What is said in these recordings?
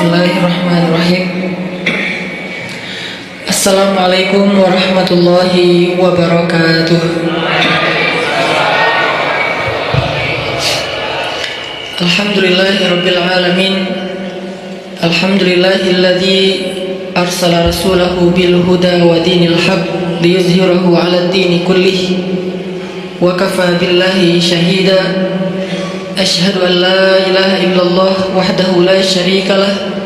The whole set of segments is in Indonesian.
Bismillahirrahmanirrahim. Assalamualaikum warahmatullahi wabarakatuh. Alhamdulillahirabbil alamin. Alhamdulillahilladzi arsala rasulahu bil huda wa dinil haq liyuzhirahu 'alad dini kullih. Wa kafa billahi shahida. Asyhadu an la ilaha illallah wahdahu la syarika lah.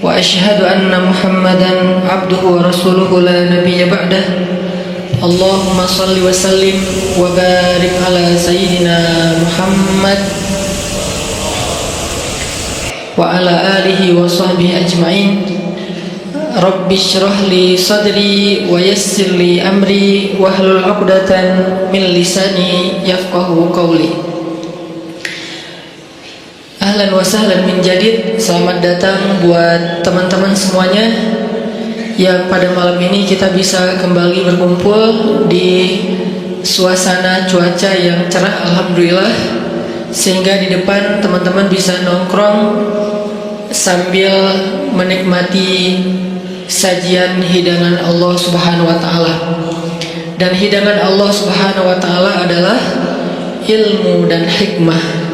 Wa asyhadu anna Muhammadan abduhu wa rasuluhu la nabiyya ba'dah. Allahumma salli wa sallim wa barik ala sayyidina Muhammad wa ala alihi wa sahbihi ajma'in. Rabbi shrah li sadri wa yassir li amri wahlul 'uqdatan min lisani yafqahu qawli. Ahlan wa sahlan min jadid. Selamat datang buat teman-teman semuanya yang pada malam ini kita bisa kembali berkumpul di suasana cuaca yang cerah, alhamdulillah, sehingga di depan teman-teman bisa nongkrong sambil menikmati sajian hidangan Allah Subhanahu wa taala. Dan hidangan Allah Subhanahu wa taala adalah ilmu dan hikmah.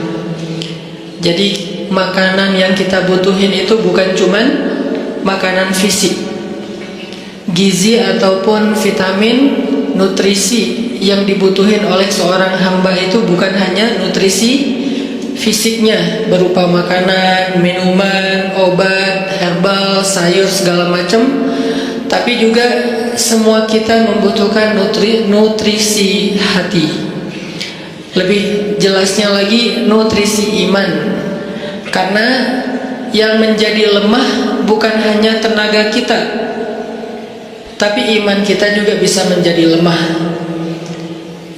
Jadi makanan yang kita butuhin itu bukan cuman makanan fisik. Gizi ataupun vitamin, nutrisi yang dibutuhin oleh seorang hamba itu bukan hanya nutrisi fisiknya berupa makanan, minuman, obat, herbal, sayur segala macam, tapi juga semua kita membutuhkan nutrisi hati. Lebih jelasnya lagi, nutrisi iman. Karena yang menjadi lemah bukan hanya tenaga kita, tapi iman kita juga bisa menjadi lemah.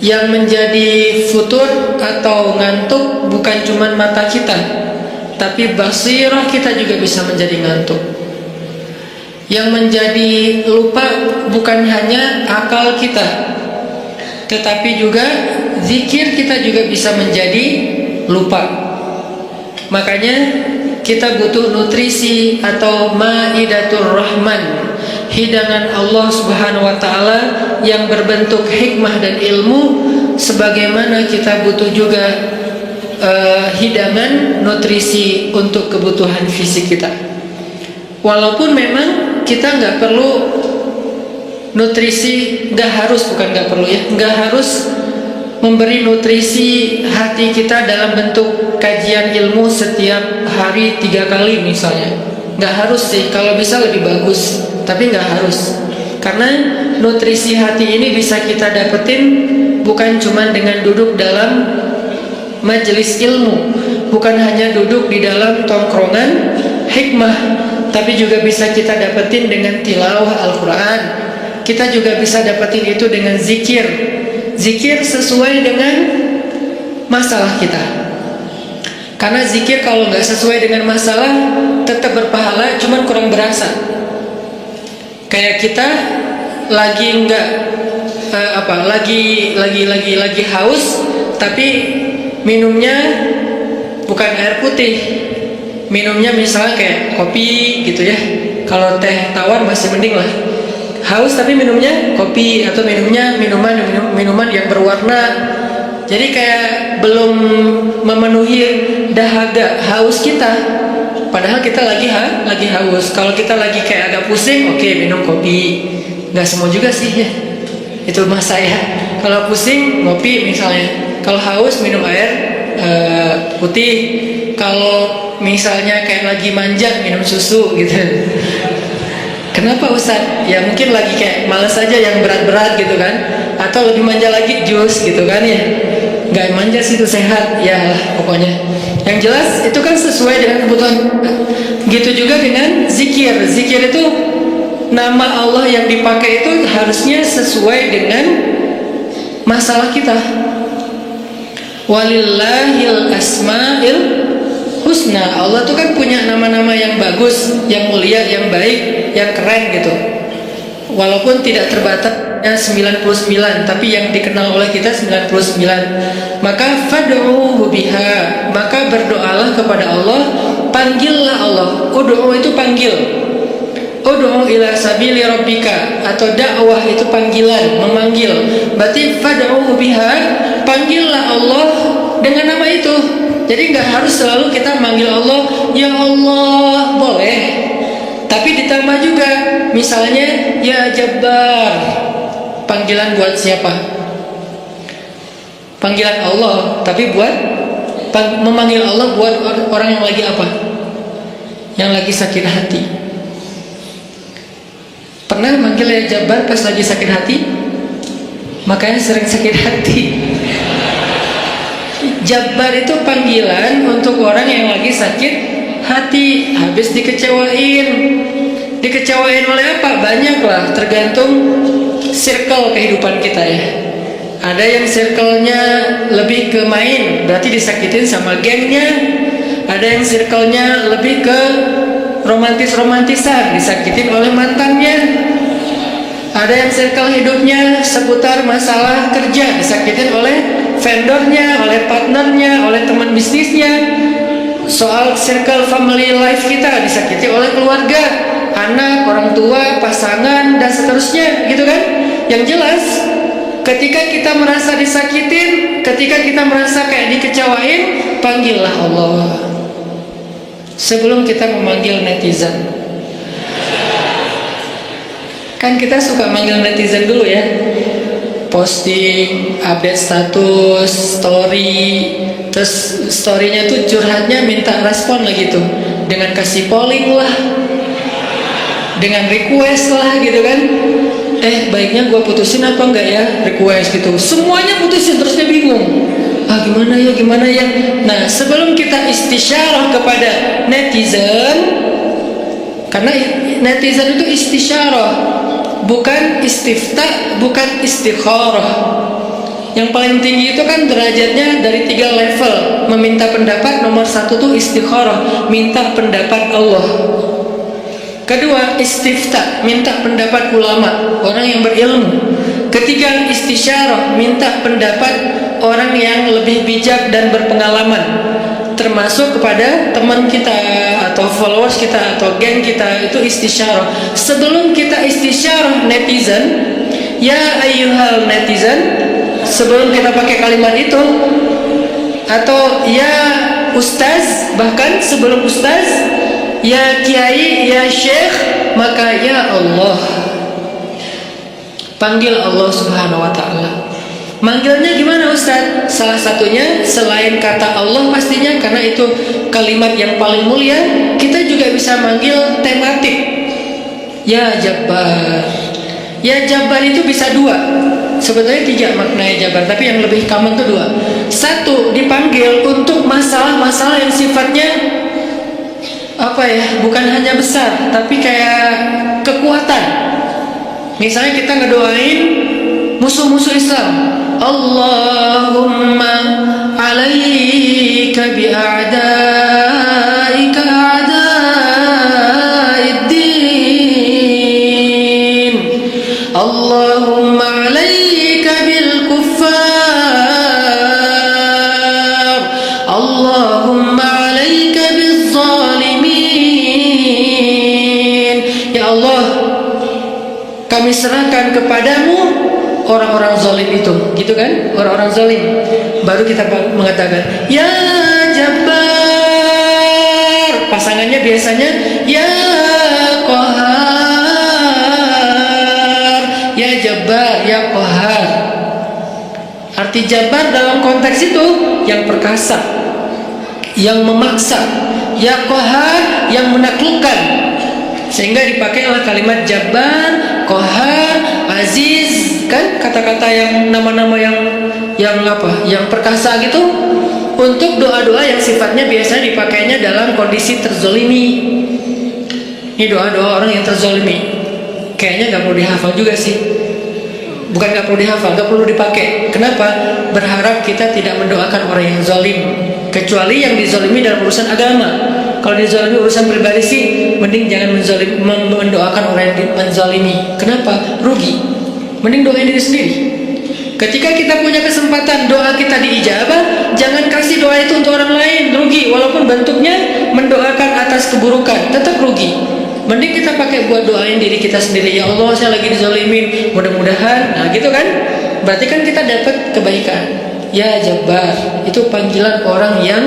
Yang menjadi futur atau ngantuk bukan cuma mata kita, tapi basirah kita juga bisa menjadi ngantuk. Yang menjadi lupa bukan hanya akal kita, tetapi juga zikir kita juga bisa menjadi lupa. Makanya kita butuh nutrisi atau maidatur rahman, hidangan Allah Subhanahu wa taala yang berbentuk hikmah dan ilmu, sebagaimana kita butuh juga hidangan nutrisi untuk kebutuhan fisik kita. Walaupun memang kita nggak perlu nutrisi, nggak harus memberi nutrisi hati kita dalam bentuk kajian ilmu setiap hari 3 kali misalnya. Nggak harus sih, kalau bisa lebih bagus, tapi nggak harus. Karena nutrisi hati ini bisa kita dapetin bukan cuma dengan duduk dalam majelis ilmu, bukan hanya duduk di dalam tongkrongan hikmah, tapi juga bisa kita dapetin dengan tilawah Al-Quran. Kita juga bisa dapetin itu dengan zikir. Zikir sesuai dengan masalah kita. Karena zikir kalau nggak sesuai dengan masalah tetap berpahala, cuman kurang berasa. Kayak kita lagi nggak lagi haus, tapi minumnya bukan air putih, minumnya misalnya kayak kopi gitu ya. Kalau teh tawar masih mending lah. Haus tapi minumnya kopi, atau minumnya minuman yang berwarna. Jadi kayak belum memenuhi dahaga haus kita. Padahal kita lagi haus. Kalau kita lagi kayak agak pusing, oke, minum kopi. Nggak semua juga sih ya. Itu mah saya. Kalau pusing ngopi misalnya. Kalau haus minum air putih. Kalau misalnya kayak lagi manja minum susu gitu. Kenapa Ustaz? Ya mungkin lagi kayak malas aja yang berat-berat gitu kan. Atau lebih manja lagi jus gitu kan ya. Gak manja sih, itu sehat ya pokoknya. Yang jelas itu kan sesuai dengan kebutuhan. Gitu juga dengan zikir. Zikir itu nama Allah yang dipakai itu harusnya sesuai dengan masalah kita. Walillahil asma'il husna. Allah tuh kan punya nama-nama yang bagus, yang mulia, yang baik, yang keren gitu. Walaupun tidak terbatas 99, tapi yang dikenal oleh kita 99. Maka fad'uhu biha, maka berdoalah kepada Allah, panggillah Allah. Ud'u itu panggil. Ud'u ila sabili rabbika, atau dakwah itu panggilan, memanggil. Berarti fad'uhu biha, panggillah Allah dengan nama itu. Jadi nggak harus selalu kita manggil Allah ya Allah, boleh. Tapi ditambah juga, misalnya ya Jabbar, panggilan buat siapa? Panggilan Allah, tapi buat memanggil Allah buat orang yang lagi apa? Yang lagi sakit hati. Pernah manggil ya Jabbar pas lagi sakit hati? Makanya sering sakit hati. Jabbar itu panggilan untuk orang yang lagi sakit hati, habis dikecewain oleh apa? Banyak lah, tergantung circle kehidupan kita ya. Ada yang circle-nya lebih ke main, berarti disakitin sama gengnya. Ada yang circle-nya lebih ke romantis-romantisan, disakitin oleh mantannya. Ada yang circle hidupnya seputar masalah kerja, disakitin oleh vendornya, oleh partnernya, oleh teman bisnisnya. Soal circle family life kita disakiti oleh keluarga, anak, orang tua, pasangan, dan seterusnya, gitu kan? Yang jelas, ketika kita merasa disakitin, ketika kita merasa kayak dikecewain, panggillah Allah sebelum kita memanggil netizen. Kan kita suka manggil netizen dulu ya, posting, update status, story, terus storynya tuh curhatnya minta respon lagi tuh, dengan kasih polling lah, dengan request lah gitu kan. Baiknya gue putusin apa enggak ya, request gitu. Semuanya putusin, terus dia bingung. Gimana ya. Nah, sebelum kita istisyarah kepada netizen, karena netizen itu istisyarah, bukan istifta, bukan istikharah. Yang paling tinggi itu kan derajatnya dari 3 level. Meminta pendapat, nomor 1 tuh istikharah, minta pendapat Allah. Kedua, istifta, minta pendapat ulama, orang yang berilmu. Ketiga, istisyarah, minta pendapat orang yang lebih bijak dan berpengalaman, termasuk kepada teman kita atau followers kita atau geng kita. Itu istisyarah. Sebelum kita istisyarah netizen, ya ayyuhal netizen, sebelum kita pakai kalimat itu, atau ya ustaz, bahkan sebelum ustaz, ya kiai, ya syekh, maka ya Allah, panggil Allah subhanahu wa ta'ala. Manggilnya gimana Ustaz? Salah satunya selain kata Allah pastinya, karena itu kalimat yang paling mulia, kita juga bisa manggil tematik. Ya Jabbar. Ya Jabbar itu bisa 2. Sebetulnya 3 maknanya Jabbar, tapi yang lebih common itu 2. 1, dipanggil untuk masalah-masalah yang sifatnya apa ya, bukan hanya besar, tapi kayak kekuatan. Misalnya kita ngedoain musuh-musuh Islam, Allahumma alaika bi'a'daika a'daiddin, Allahumma alaika bil kuffar, Allahumma alaika biz zalimin. Ya Allah, kami serahkan kepadamu orang-orang zalim itu, gitu kan? Orang-orang zalim. Baru kita mengatakan ya Jabbar. Pasangannya biasanya ya Qahar. Ya Jabbar, ya Qahar. Arti Jabbar dalam konteks itu yang perkasa, yang memaksa. Ya Qahar, yang menaklukkan. Sehingga dipakailah kalimat Jabbar, Qahar, Aziz, kan kata-kata yang nama-nama yang apa? Yang perkasa gitu, untuk doa-doa yang sifatnya biasanya dipakainya dalam kondisi terzolimi. Ini doa-doa orang yang terzolimi. Kayaknya nggak perlu dihafal juga sih. Bukan nggak perlu dihafal, nggak perlu dipakai. Kenapa? Berharap kita tidak mendoakan orang yang zalim, kecuali yang dizolimi dalam urusan agama. Kalau dizalimi urusan pribadi sih, mending jangan mendoakan orang yang menzalimi. Kenapa? Rugi. Mending doain diri sendiri. Ketika kita punya kesempatan doa kita diijabah, jangan kasih doa itu untuk orang lain, rugi. Walaupun bentuknya mendoakan atas keburukan, tetap rugi. Mending kita pakai buat doain diri kita sendiri. Ya Allah, saya lagi dizalimin, mudah-mudahan. Nah gitu kan, berarti kan kita dapat kebaikan. Ya Jabbar, itu panggilan orang yang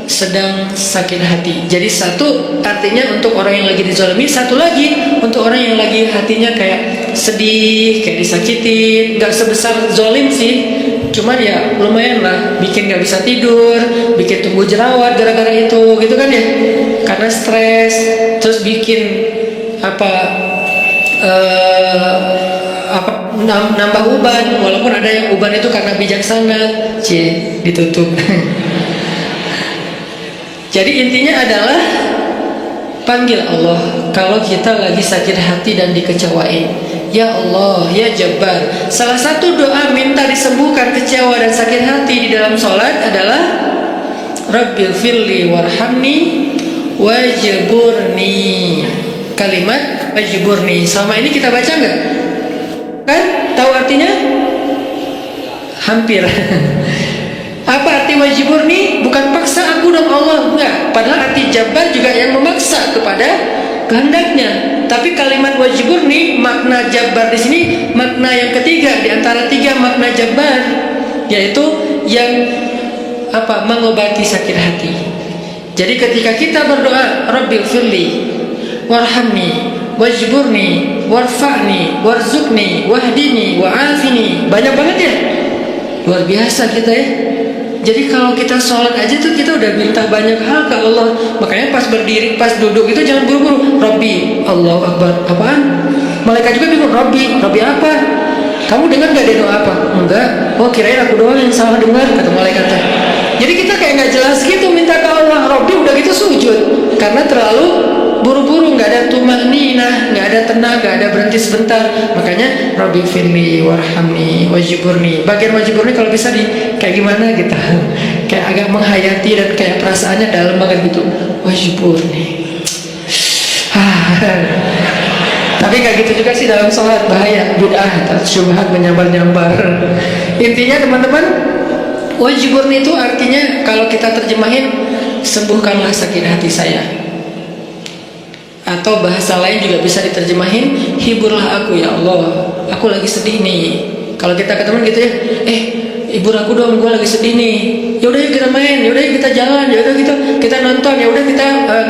sedang sakit hati. Jadi satu artinya untuk orang yang lagi dizalimi, satu lagi untuk orang yang lagi hatinya kayak sedih, kayak disakitin. Gak sebesar zalim sih, cuman ya lumayan lah, bikin gak bisa tidur, bikin tumbuh jerawat gara-gara itu, gitu kan ya, karena stres. Terus bikin nambah uban, walaupun ada yang uban itu karena bijaksana, ditutup. Jadi intinya adalah panggil Allah kalau kita lagi sakit hati dan dikecewain. Ya Allah, ya Jabbar. Salah satu doa minta disembuhkan kecewa dan sakit hati di dalam sholat adalah Rabbil firli warhamni wajburni. Kalimat wajburni selama ini kita baca enggak? Kan? Tahu artinya? Hampir. Apa arti wajburni? Bukan paksa aku dong Allah, enggak. Padahal arti Jabbar juga yang memaksa kepada kehendaknya. Tapi kalimat wajburni, makna Jabbar di sini makna yang ketiga di antara tiga makna Jabbar, yaitu yang mengobati sakit hati. Jadi ketika kita berdoa Rabbil firli warhamni wajburni warfa'ni warzuqni wahdini wa'afini, banyak banget ya, luar biasa kita ya. Jadi kalau kita sholat aja tuh kita udah minta banyak hal ke Allah. Makanya pas berdiri, pas duduk itu jangan buru-buru. Rabbi, Allahu Akbar. Apaan? Malaikat juga bingung. Rabbi apa? Kamu dengar gak dia doa apa? Enggak. Oh kirain aku doang yang salah dengar, kata malaikatnya. Jadi kita kayak gak jelas gitu minta ke Allah. Rabbi udah gitu sujud, karena terlalu buru-buru, nggak ada tumakninah, nggak ada tenang, nggak ada berhenti sebentar. Makanya Rabbi firli warhamni wajburni. Bagian wajburni kalau bisa kayak gimana gitu, kayak agak menghayati dan kayak perasaannya dalam banget gitu. Wajburni. Tapi kayak gitu juga sih dalam sholat, bahaya, bid'ah, syubhat menyambar-nyambar. Intinya teman-teman, wajburni itu artinya kalau kita terjemahin, sembuhkanlah sakit hati saya. Atau bahasa lain juga bisa diterjemahin, hiburlah aku ya Allah, aku lagi sedih nih. Kalau kita ketemu gitu ya, hibur aku dong, gue lagi sedih nih. Ya udah yuk kita main, ya udah yuk kita jalan, ya udah kita nonton, ya udah kita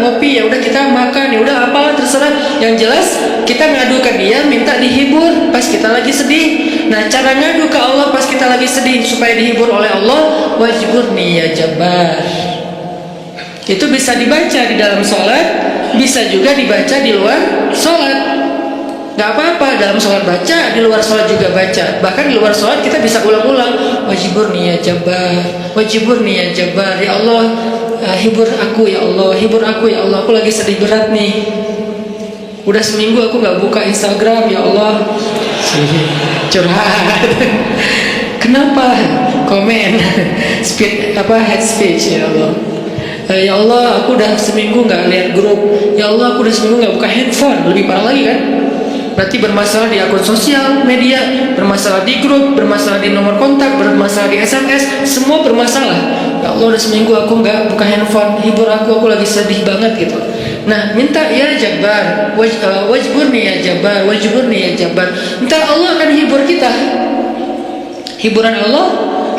ngopi, ya udah kita makan, ya udah apalah terserah. Yang jelas kita ngadu ke dia, minta dihibur pas kita lagi sedih. Nah cara ngadu ke Allah pas kita lagi sedih supaya dihibur oleh Allah, wajburni ya Jabbar. Itu bisa dibaca di dalam sholat, bisa juga dibaca di luar sholat. Gak apa-apa, dalam sholat baca, di luar sholat juga baca. Bahkan di luar sholat kita bisa ulang-ulang, wajburni ya Jabbar, wajburni ya Jabbar. Ya Allah, hibur aku ya Allah, hibur aku ya Allah, aku lagi sedih berat nih. Udah seminggu aku gak buka Instagram, ya Allah. Curhat. Kenapa? Komen. Head speech ya Allah. Ya Allah, aku udah seminggu gak lihat grup. Ya Allah, aku udah seminggu gak buka handphone. Lebih parah lagi kan? Berarti bermasalah di akun sosial media, bermasalah di grup, bermasalah di nomor kontak, bermasalah di SMS, semua bermasalah. Ya Allah, udah seminggu aku gak buka handphone. Hibur aku lagi sedih banget gitu. Nah, minta ya Jabbar, wajburni ya Jabbar, wajburni ya Jabbar. Minta Allah akan hibur kita. Hiburan Allah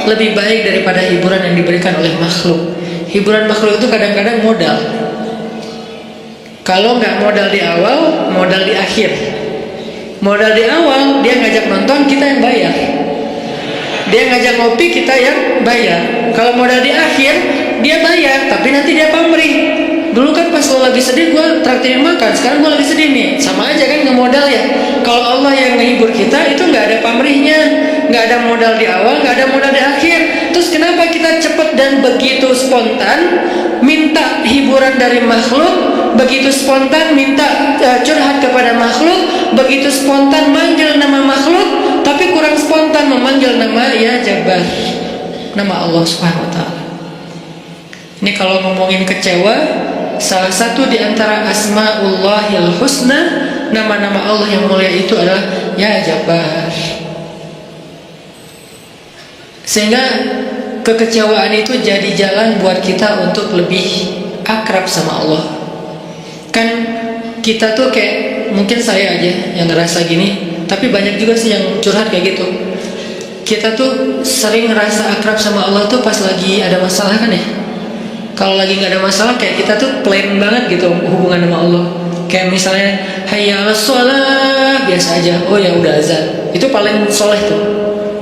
lebih baik daripada hiburan yang diberikan oleh makhluk. Hiburan makhluk itu kadang-kadang modal. Kalau nggak modal di awal, modal di akhir. Modal di awal, dia ngajak nonton, kita yang bayar. Dia ngajak ngopi, kita yang bayar. Kalau modal di akhir, dia bayar, tapi nanti dia pamrih. Dulu kan pas lo lagi sedih, gue traktirin makan. Sekarang gue lagi sedih nih, sama aja kan nge-modal ya. Kalau Allah yang ngehibur kita, itu nggak ada pamrihnya, nggak ada modal di awal, nggak ada modal di akhir. Terus kenapa kita cepat dan begitu spontan minta hiburan dari makhluk, begitu spontan minta curhat kepada makhluk, begitu spontan manggil nama makhluk, tapi kurang spontan memanggil nama ya Jabbar, nama Allah Subhanahu Wa Taala. Ini kalau ngomongin kecewa, salah satu di antara asmaullahil husna nama-nama Allah yang mulia itu adalah Ya Jabbar. Sehingga kekecewaan itu jadi jalan buat kita untuk lebih akrab sama Allah. Kan kita tuh kayak, mungkin saya aja yang ngerasa gini, tapi banyak juga sih yang curhat kayak gitu. Kita tuh sering ngerasa akrab sama Allah tuh pas lagi ada masalah kan ya. Kalau lagi nggak ada masalah kayak kita tuh plain banget gitu hubungan sama Allah. Kayak misalnya hayya 'alas shalah biasa aja, oh ya udah azan. Itu paling soleh tuh.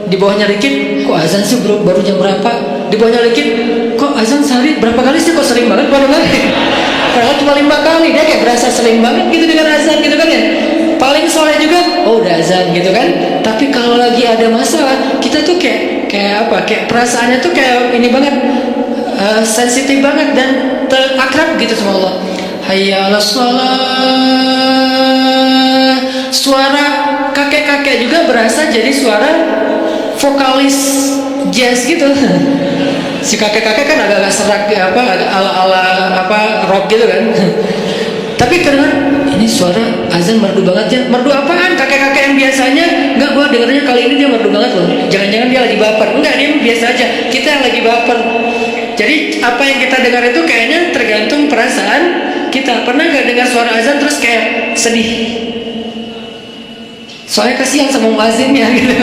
Di bawahnya dikit, kok azan sih baru jam berapa? Di bawahnya dikit, kok azan sehari berapa kali sih, kok sering banget baru kali. Padahal cuma 5 kali, dia kayak berasa sering banget gitu dengan azan gitu kan ya. Paling soleh juga, oh udah azan gitu kan. Tapi kalau lagi ada masalah, kita tuh kayak apa? Kayak perasaannya tuh kayak ini banget, sensitif banget dan terakrab gitu sama Allah. Hayya 'alas shalah. Suara kakek-kakek juga berasa jadi suara vokalis jazz gitu. Si kakek-kakek kan agak-agak serak apa, agak ala-ala apa rock gitu kan. Tapi karena ini suara azan merdu banget ya. Merdu apaan? Kakek-kakek yang biasanya enggak, gua dengernya kali ini dia merdu banget loh. Jangan-jangan dia lagi baper. Enggak, dia biasa aja. Kita yang lagi baper. Jadi apa yang kita dengar itu kayaknya tergantung perasaan kita. Pernah nggak dengar suara azan terus kayak sedih? Soalnya kasihan sama muazzinnya gitu.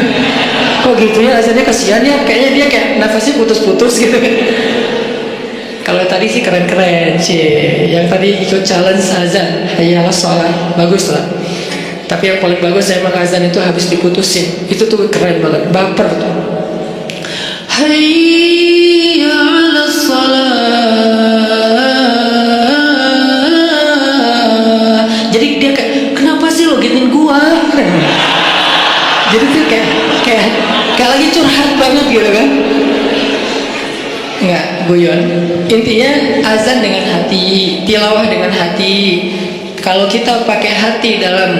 Kok gitu ya azannya, kasihan ya, kayaknya dia kayak nafasnya putus-putus gitu. Kalau tadi sih keren-keren sih. Yang tadi ikut challenge azan, hayya 'alas shalah, bagus lah. Tapi yang paling bagus saya emang azan itu habis diputusin. Itu tuh keren banget, baper tuh. Hayya 'alas shalah. Jadi dia kayak, kenapa sih lo gituin gua? Jadi tuh kayak lagi curhat banget gitu kan. Enggak, guyon. Intinya azan dengan hati, tilawah dengan hati. Kalau kita pakai hati dalam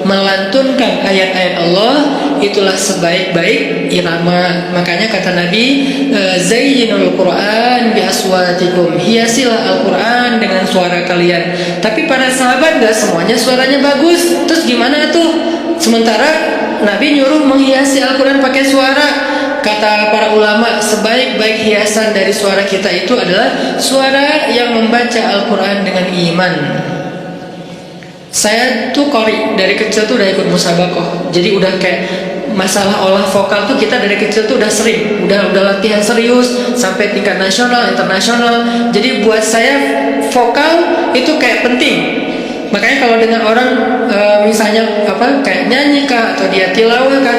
melantunkan ayat-ayat Allah, itulah sebaik-baik irama. Makanya kata Nabi, zayyinul Qur'an bi aswatikum, hiasilah Al-Qur'an dengan suara kalian. Tapi para sahabat enggak semuanya suaranya bagus. Terus gimana tuh? Sementara Nabi nyuruh menghiasi Al-Quran pakai suara. Kata para ulama, sebaik-baik hiasan dari suara kita itu adalah suara yang membaca Al-Quran dengan iman. Saya tuh qori, dari kecil tuh udah ikut musabakoh. Jadi udah kayak masalah olah vokal tuh kita dari kecil tuh udah sering, udah latihan serius sampai tingkat nasional, internasional. Jadi buat saya vokal itu kayak penting. Makanya kalau dengan orang misalnya apa kayak nyanyi kah atau dia tilawah kah,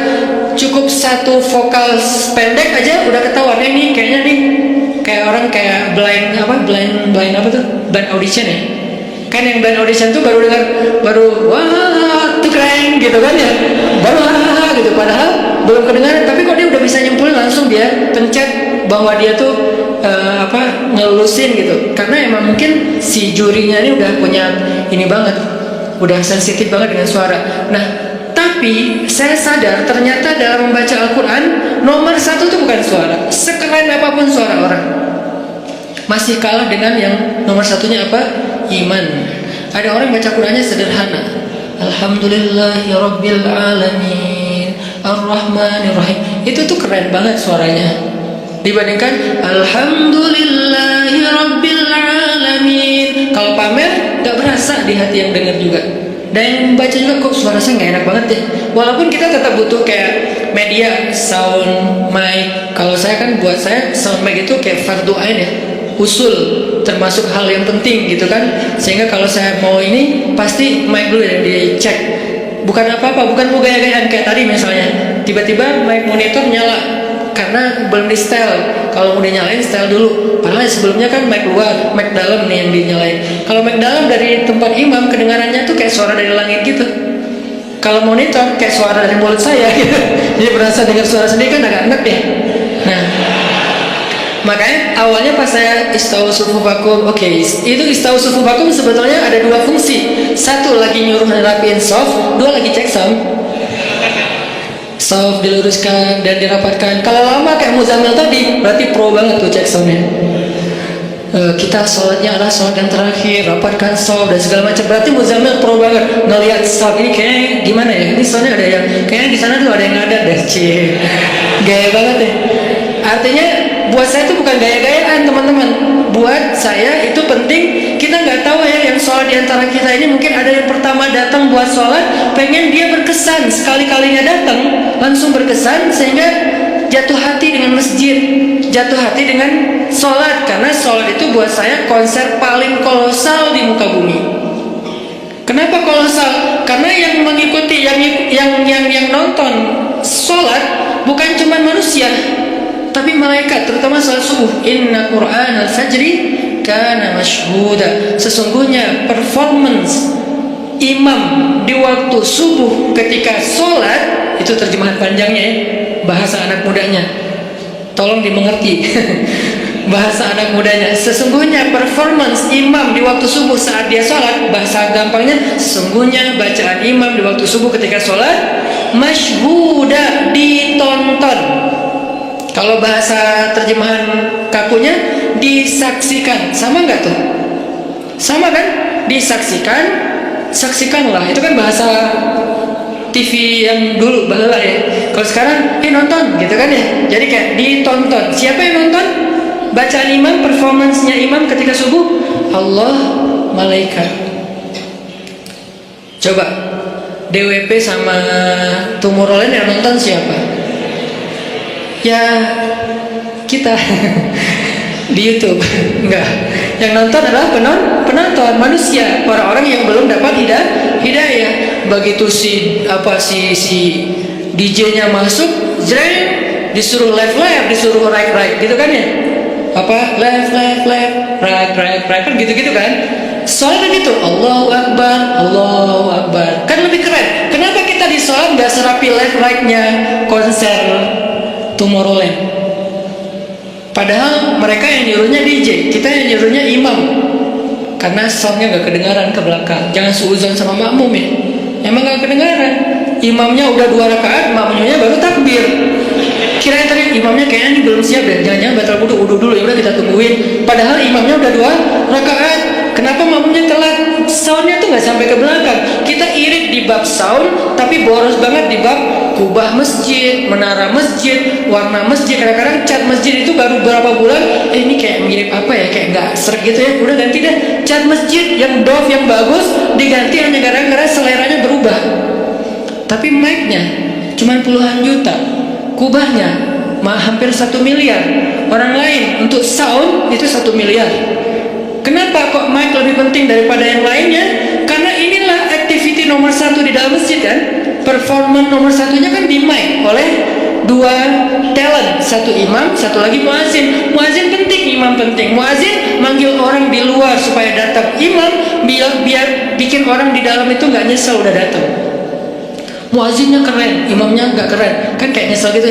cukup satu vokal pendek aja udah ketahuan ini kayaknya nih kayak orang kayak blind apa tuh, blind audition ya. Kan yang blind audition tuh baru dengar, baru wah tuh keren gitu kan ya, baru wah gitu, padahal belum kedengaran, tapi kok dia udah bisa nyimpulin langsung, dia pencet bahwa dia tuh ngelusin gitu. Karena emang mungkin si jurinya ini udah punya ini banget, udah sensitif banget dengan suara. Nah, tapi saya sadar ternyata dalam membaca Al-Quran nomor 1 tuh bukan suara. Sekeren apapun suara orang, masih kalah dengan yang nomor 1-nya apa? Iman. Ada orang baca Qurannya sederhana, Alhamdulillahirabbil alamin, Ar-Rahmanirrahim. Itu tuh keren banget suaranya. Dibandingkan Alhamdulillahirabbil alamin. Kalau pamer gak berasa di hati yang dengar juga. Dan yang membaca juga kok suara saya gak enak banget ya. Walaupun kita tetap butuh kayak media, sound, mic. Kalau saya kan buat saya sound mic itu kayak fardu ain ya, usul, termasuk hal yang penting gitu kan. Sehingga kalau saya mau ini pasti mic dulu yang dicek. Bukan apa-apa, bukan mau gaya-gayaan kayak tadi misalnya. Tiba-tiba mic monitor nyala karena belum di setel. Kalau mau dinyalain setel dulu. Padahal sebelumnya kan mic luar, mic dalam nih yang dinyalain. Kalau mic dalam dari tempat imam kedengarannya tuh kayak suara dari langit gitu. Kalau monitor kayak suara dari mulut saya gitu. Jadi berasa dengar suara sendiri kan agak enak ya. Nah, makanya awalnya pas saya istawu sufufakum, itu istawu sufufakum sebetulnya ada 2 fungsi. 1 lagi nyuruh ngerapiin soft, 2 lagi cek sound. Soft diluruskan dan dirapatkan. Kalau lama kayak Muzammil tadi, berarti pro banget tuh cek soundnya. kita sholatnya adalah sholat yang terakhir, rapatkan shaf dan segala macam. Berarti Muzammil pro banget ngelihat shaf ini kayak gimana ya? Ini soalnya ada yang kayaknya di sana tuh ada yang ngadat deh, gaya banget ya. Artinya buat saya itu bukan gaya-gayaan teman-teman. Buat saya itu penting. Kita nggak tahu ya, yang sholat di antara kita ini mungkin ada yang pertama datang buat sholat, pengen dia berkesan, sekali-kalinya datang langsung berkesan sehingga jatuh hati dengan masjid, jatuh hati dengan sholat. Karena sholat itu buat saya konser paling kolosal di muka bumi. Kenapa kolosal? Karena yang mengikuti, yang nonton sholat bukan cuma manusia, tapi malaikat, terutama salat subuh. Inna Qur'an al-fajri kana mashhuda. Sesungguhnya performance imam di waktu subuh ketika sholat, itu terjemahan panjangnya ya, bahasa anak mudanya, tolong dimengerti. Bahasa anak mudanya, sesungguhnya performance imam di waktu subuh saat dia sholat, bahasa gampangnya, sesungguhnya bacaan imam di waktu subuh ketika sholat mashhuda, ditonton. Kalau bahasa terjemahan kakunya, disaksikan. Sama nggak tuh? Sama kan? Disaksikan, saksikanlah. Itu kan bahasa TV yang dulu bahasa ya. Kalau sekarang, nonton gitu kan ya. Jadi kayak ditonton. Siapa yang nonton? Bacaan imam, performancenya imam ketika subuh, Allah, malaikat. Coba DWP sama Tomorrowland yang nonton siapa? Ya kita. Di YouTube. Enggak. Yang nonton adalah penonton manusia, orang-orang yang belum dapat hidayah. Begitu si DJ-nya masuk, jreng, disuruh left, disuruh right gitu kan ya? Apa left, right kan gitu kan? Soalnya gitu, Allahu Akbar, kan lebih keren. Kenapa kita di sholat nggak serapi left right-nya konser Tomorrowland? Padahal mereka yang nyuruhnya DJ, kita yang nyuruhnya imam. Karena soundnya gak kedengaran ke belakang. Jangan suuzon sama makmum ya. Emang gak kedengaran. Imamnya udah 2 rakaat, makmumnya baru takbir. Kirain tadi imamnya kayaknya ini belum siap deh. Jangan-jangan batal wudu dulu, ya udah kita tungguin. Padahal imamnya udah 2 rakaat. Kenapa makmumnya telat? Soundnya tuh gak sampai ke belakang. Kita irit di bab sound, tapi boros banget di bab kubah masjid, menara masjid, warna masjid. Kadang-kadang cat masjid itu baru berapa bulan, ini kayak mirip apa ya, kayak nggak seret gitu ya, udah ganti deh cat masjid yang doff yang bagus, diganti hanya gara-gara seleranya berubah. Tapi mic-nya cuma puluhan juta, kubahnya hampir 1 miliar. Orang lain untuk sound itu 1 miliar. Kenapa kok mic lebih penting daripada yang lainnya? Karena inilah activity nomor 1 di dalam masjid kan. Performan nomor 1-nya kan di mic oleh 2 talent, 1 imam, 1 lagi muazin. Muazin penting, imam penting. Muazin manggil orang di luar supaya datang. Imam biar bikin orang di dalam itu nggak nyesel udah datang. Muazinnya keren, imamnya nggak keren, kan kayak nyesel gitu.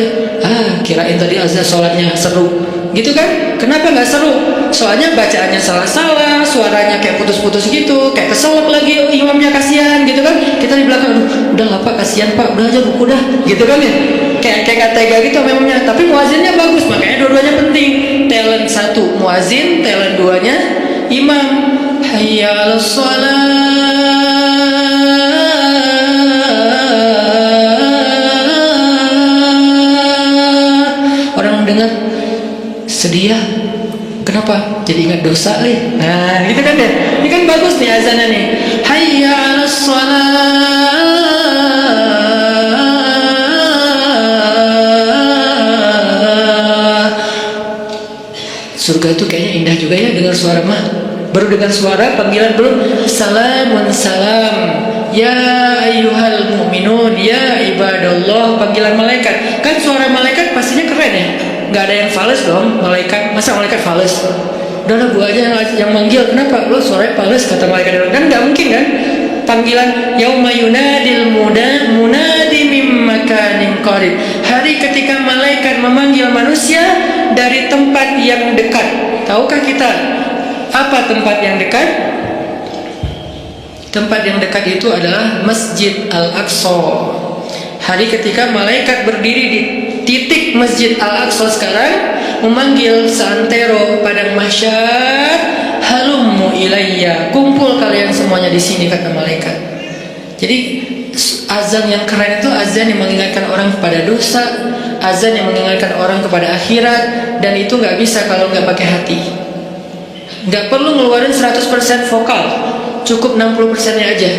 Kirain tadi azan sholatnya seru, gitu kan? Kenapa nggak seru? Soalnya bacaannya salah-salah, suaranya kayak putus-putus gitu, kayak keselak lagi imamnya, kasihan gitu kan? Kita di belakang, udah lah pak, kasihan pak, udah aja buku dah, gitu kan ya? Kayak gak tega gitu imamnya. Tapi muazinnya bagus, makanya dua-duanya penting. Talent 1 muazin, talent 2-nya imam. Hayya 'alas shalah. Dengar sedih ya, kenapa? Jadi ingat dosa nih. Nah gitu kan deh. Ini kan bagus nih azannya nih. Hayya 'alas shalah. Surga itu kayaknya indah juga ya dengar suara mah. Baru dengar suara panggilan belum. Salamun salam. Ya ayyuhal mu'minun, ya ibadallah, panggilan malaikat. Kan suara malaikat pastinya keren ya. Gak ada yang fales dong malaikat. Masa malaikat fales? Udahlah gua aja yang manggil. Kenapa? Lo suaranya fales kata malaikat. Kan gak mungkin kan. Panggilan yauma yunadil munadi mim makanin qarib. Hari ketika malaikat memanggil manusia dari tempat yang dekat. Tahukah kita apa tempat yang dekat? Tempat yang dekat itu adalah Masjid Al-Aqsa. Hari ketika malaikat berdiri di titik Masjid Al-Aqsa sekarang memanggil seantero padang mahsyar, halummu ilayya, kumpul kalian semuanya di sini, kata malaikat. Jadi azan yang keren itu azan yang mengingatkan orang kepada dosa, azan yang mengingatkan orang kepada akhirat, dan itu nggak bisa kalau nggak pakai hati. Nggak perlu ngeluarin 100% vokal, cukup 60%-nya aja.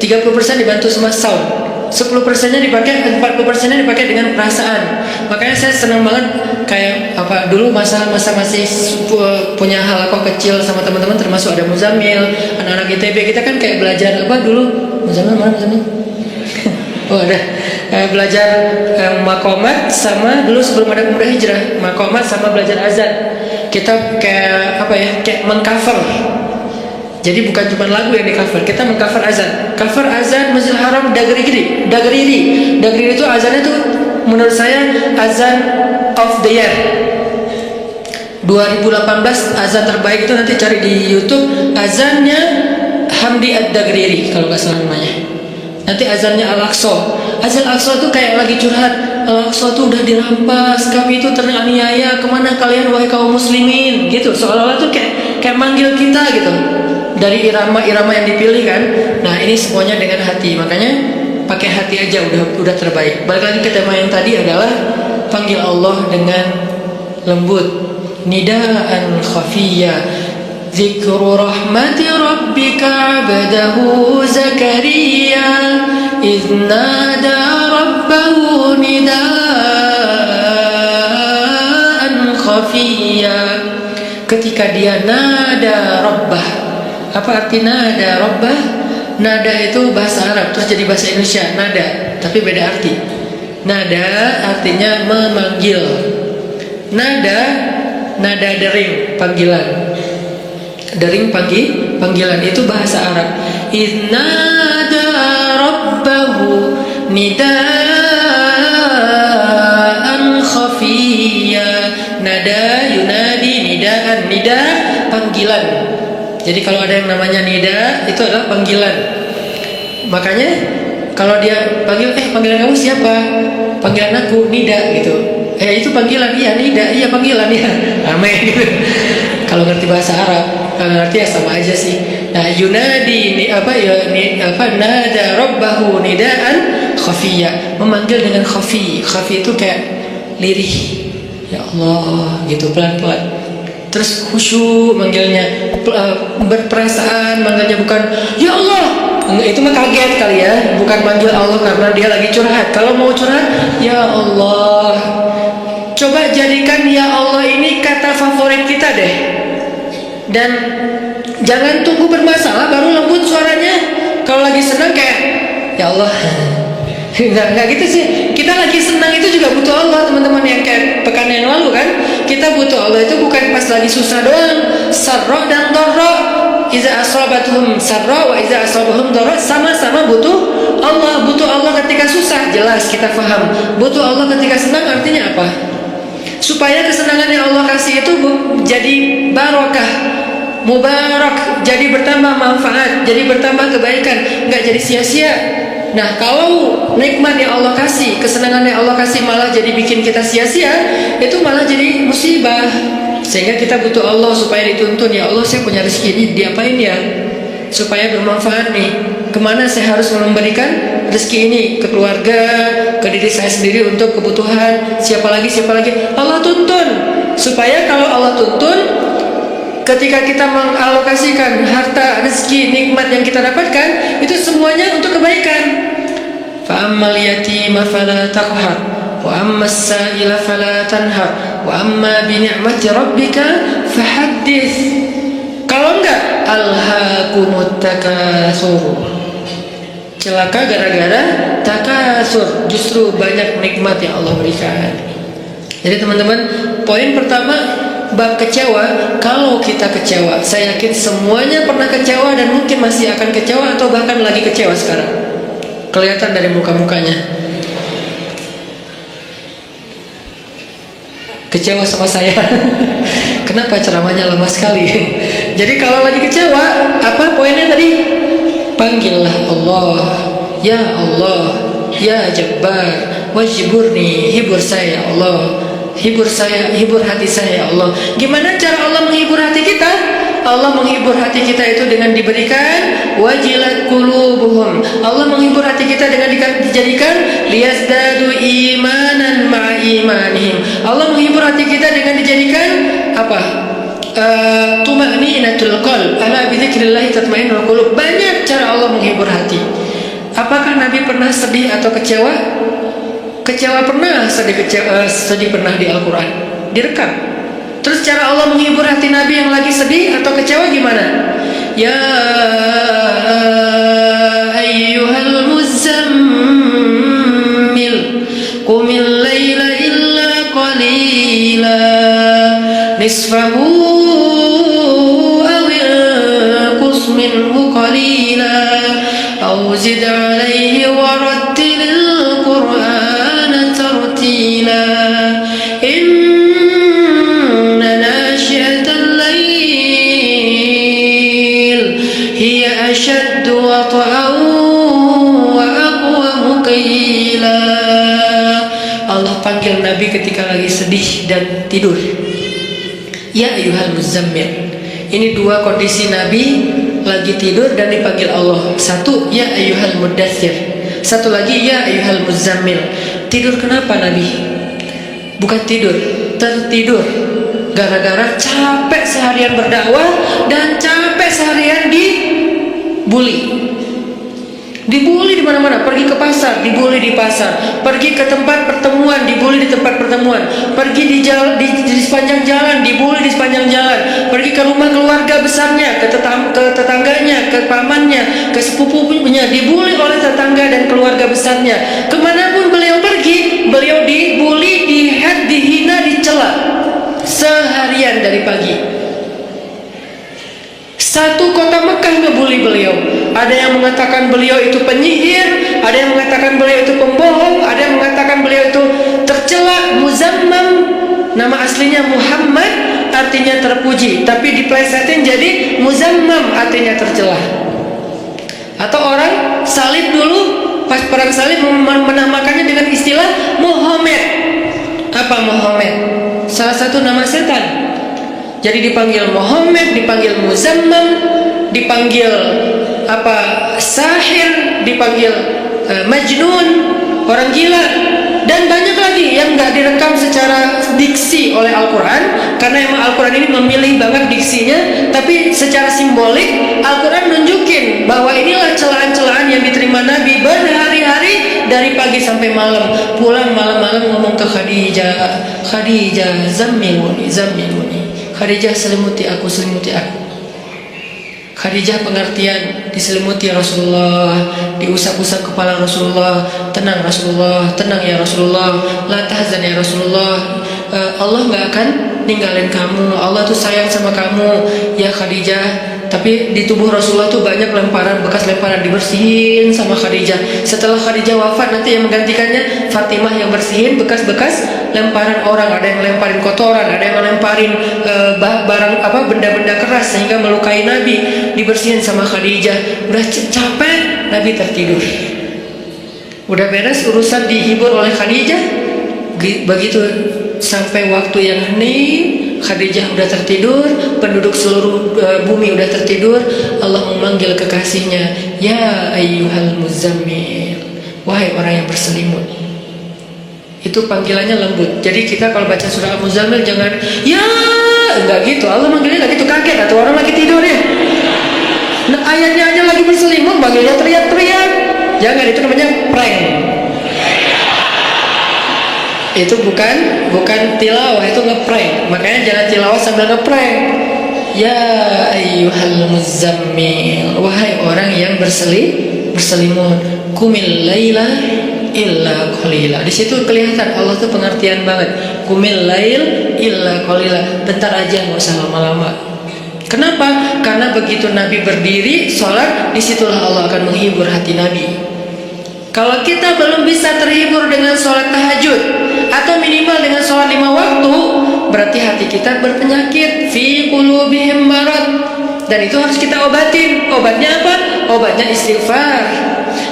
30% dibantu sama sound, 10%-nya dipakai, 40%-nya dipakai dengan perasaan. Makanya saya senang banget kayak apa dulu masa masih punya halaqah kecil sama teman-teman, termasuk ada Muzamil, anak-anak ITB. Kita kan kayak belajar apa dulu? Muzamil mana Muzamil? Oh ada. Belajar maqamat sama dulu sebelum ada Pemuda Hijrah, maqamat sama belajar azan. Kita kayak apa ya? Kayak mengcover. Jadi bukan cuma lagu yang di cover, kita mengcover azan. Cover azan Masjidil Haram Dagriri. Dagriri itu azannya tuh menurut saya azan of the year. 2018 azan terbaik itu nanti cari di YouTube, azannya Hamdi Ad-Dagriri kalau nggak salah namanya. Nanti azannya Al-Aqsa. Azan Al-Aqsa itu kayak lagi curhat, Al-Aqsa itu udah dirampas, kami itu teraniaya, kemana kalian wahai kaum muslimin, gitu. Seolah-olah tuh kayak manggil kita gitu. Dari irama-irama yang dipilih kan. Nah ini semuanya dengan hati, makanya pakai hati aja udah terbaik. Balik lagi ke tema yang tadi adalah panggil Allah dengan lembut, nidaan khafiyya. Zikru rahmati rabbika abdahu Zakaria idh nada rabbahu nidaan khafiyya. Ketika dia nada rabbah. Apa arti nada rabbah? Nada itu bahasa Arab terus jadi bahasa Indonesia nada, tapi beda arti. Nada artinya memanggil. Nada dering, panggilan. Dering panggilan itu bahasa Arab. Nada rabbahu nidaan khafiyya. Nada yunadi nidaan, nida panggilan. Jadi kalau ada yang namanya nida itu adalah panggilan. Makanya kalau dia panggilan kamu siapa? Panggilan aku nida gitu. Itu panggilan, iya nida, iya panggilan ya. Amin gitu. Kalau ngerti bahasa Arab, kalau ngerti ya sama aja sih. Nah, yunadi nada rabbahu nidaan khafiyya, memanggil dengan khafi. Khafi itu kayak lirih. Ya Allah gitu pelan-pelan. Terus khusyuk manggilnya, berperasaan manggilnya, bukan ya Allah. Itu mah kaget kali ya, bukan manggil Allah karena dia lagi curhat. Kalau mau curhat, ya Allah. Coba jadikan ya Allah ini kata favorit kita deh. Dan jangan tunggu bermasalah baru lembut suaranya. Kalau lagi senang kayak ya Allah. Enggak gitu sih. Kita lagi senang itu juga butuh Allah, teman-teman, yang kayak pekan yang lalu kan. Kita butuh Allah itu bukan pas lagi susah doang. Sarra dan dharra. Iza asabatuhum sarra wa iza asabahum dharra, sama-sama butuh Allah. Butuh Allah ketika susah, jelas kita paham. Butuh Allah ketika senang artinya apa? Supaya kesenangan yang Allah kasih itu jadi barokah, mubarak, jadi bertambah manfaat, jadi bertambah kebaikan, nggak jadi sia-sia. Nah kalau nikmat yang Allah kasih, kesenangan yang Allah kasih malah jadi bikin kita sia-sia, itu malah jadi musibah. Sehingga kita butuh Allah supaya dituntun, ya Allah saya punya rezeki ini, diapain ya? Supaya bermanfaat nih. Kemana saya harus memberikan rezeki ini? Ke keluarga, ke diri saya sendiri untuk kebutuhan. Siapa lagi? Allah tuntun. Supaya kalau Allah tuntun, ketika kita mengalokasikan harta, rezeki, nikmat yang kita dapatkan, itu semuanya untuk kebaikan. Fa'ammal yatima fala taqhar, wa ammas sa'ila fala tanhar, wa amma bi ni'mati rabbika fahaddits. Kalau enggak, alhaakumut takatsur. Celaka gara-gara takasur, justru banyak nikmat yang Allah berikan. Jadi teman-teman, poin pertama bab kecewa. Kalau kita kecewa, saya yakin semuanya pernah kecewa dan mungkin masih akan kecewa atau bahkan lagi kecewa sekarang. Kelihatan dari muka-mukanya. Kecewa sama saya. Kenapa ceramahnya lama sekali? Jadi kalau lagi kecewa, apa poinnya tadi? Panggillah Allah, ya Allah, ya Jabbar, Wajburni, hibur saya ya Allah. Hibur saya, hibur hati saya ya Allah. Gimana cara Allah menghibur hati kita? Allah menghibur hati kita itu dengan diberikan wajilat qulubuhum. Allah menghibur hati kita dengan dijadikan liyazdadu imanan ma'a imanihim. Allah menghibur hati kita dengan dijadikan apa? Tuma'ninatul qalb. Ala bidzikrillah tatma'innul qulub. Banyak cara Allah menghibur hati. Apakah Nabi pernah sedih atau kecewa? Kecewa pernah, sedih pernah di Al-Quran, direkam. Terus cara Allah menghibur hati Nabi yang lagi sedih atau kecewa gimana? Ya ayyuhal muzammil qumil laila illa qalila nisfahu awil qus minhu qalila aw zid alayhi warattilil Qur'ana tartila inna nashi'atal lail hiya ashaddu wat'an wa aqwamu qila. Allah panggil Nabi ketika lagi sedih dan tidur. Ya ayyuhal muzammil. Ini dua kondisi Nabi lagi tidur dan dipanggil Allah. Satu, ya ayyuhal mudaththir. Satu lagi, ya ayyuhal muzammil. Tidur kenapa Nabi? Bukan tidur, tertidur. Gara-gara capek seharian berdakwah dan capek seharian dibully. Dibully di mana-mana, pergi ke pasar, dibully di pasar, pergi ke tempat pertemuan, dibully di tempat pertemuan, pergi di jalan di sepanjang jalan, dibully di sepanjang jalan, pergi ke rumah keluarga besarnya, ke tetangganya, ke pamannya, ke sepupunya, dibully oleh tetangga dan keluarga besarnya. Kemanapun beliau pergi, beliau dibully, dihina, dicela seharian dari pagi. Satu kota Mekah ngebully beliau. Ada yang mengatakan beliau itu penyihir, ada yang mengatakan beliau itu pembohong, ada yang mengatakan beliau itu tercela. Muzammam, nama aslinya Muhammad, artinya terpuji, tapi diplesetin jadi Muzammam, artinya tercela. Atau orang salib dulu, pas perang salib menamakannya dengan istilah Muhammad. Apa Muhammad? Salah satu nama setan. Jadi dipanggil Muhammad, dipanggil Muzammam, dipanggil apa? Sahir, dipanggil Majnun, orang gila, dan banyak lagi yang nggak direkam secara diksi oleh Al-Quran, karena emang Al-Quran ini memilih banget diksinya. Tapi secara simbolik Al-Quran nunjukin bahwa inilah celaan-celaan yang diterima Nabi berhari-hari dari pagi sampai malam. Pulang malam-malam ngomong ke Khadijah, Khadijah zammiluni, zammiluni. Khadijah selimuti aku, selimuti aku. Khadijah pengertian, diselimuti Rasulullah, diusap-usap kepala Rasulullah. Tenang Rasulullah, tenang ya Rasulullah, la tahzan ya Rasulullah. Allah gak akan ninggalin kamu, Allah tuh sayang sama kamu ya Khadijah. Tapi di tubuh Rasulullah tuh banyak lemparan, bekas lemparan, dibersihin sama Khadijah. Setelah Khadijah wafat, nanti yang menggantikannya Fatimah yang bersihin bekas-bekas lemparan orang. Ada yang lemparin kotoran, ada yang lemparin barang apa, benda-benda keras sehingga melukai Nabi, dibersihin sama Khadijah. Udah capek, Nabi tertidur. Udah beres urusan, dihibur oleh Khadijah. Begitu sampai waktu yang hening, Khadijah udah tertidur, penduduk seluruh bumi udah tertidur. Allah memanggil kekasihnya, ya ayyuhal muzammil, wahai orang yang berselimut. Itu panggilannya lembut. Jadi kita kalau baca surah Al-Muzammil jangan ya, enggak gitu. Allah manggilnya enggak gitu, kaget atau orang lagi tidur ya. Nah, ayatnya aja lagi berselimut, manggilnya teriak-teriak. Jangan, itu namanya prank. Itu bukan tilawah, itu ngeprank. Makanya jangan tilawah sambil ngeprank. Ya ayyuhal muzammil, wahai orang yang berselimut, kumil laila illa qalila. Di situ kelihatan Allah tuh pengertian banget. Kumil lail illa qalila, bentar aja, nggak usah lama-lama. Kenapa? Karena begitu Nabi berdiri sholat, disitulah Allah akan menghibur hati Nabi. Kalau kita belum bisa terhibur dengan sholat tahajud atau minimal dengan sholat 5 waktu, berarti hati kita berpenyakit, fi qulubihim marad, dan itu harus kita obatin. Obatnya apa? Obatnya istighfar.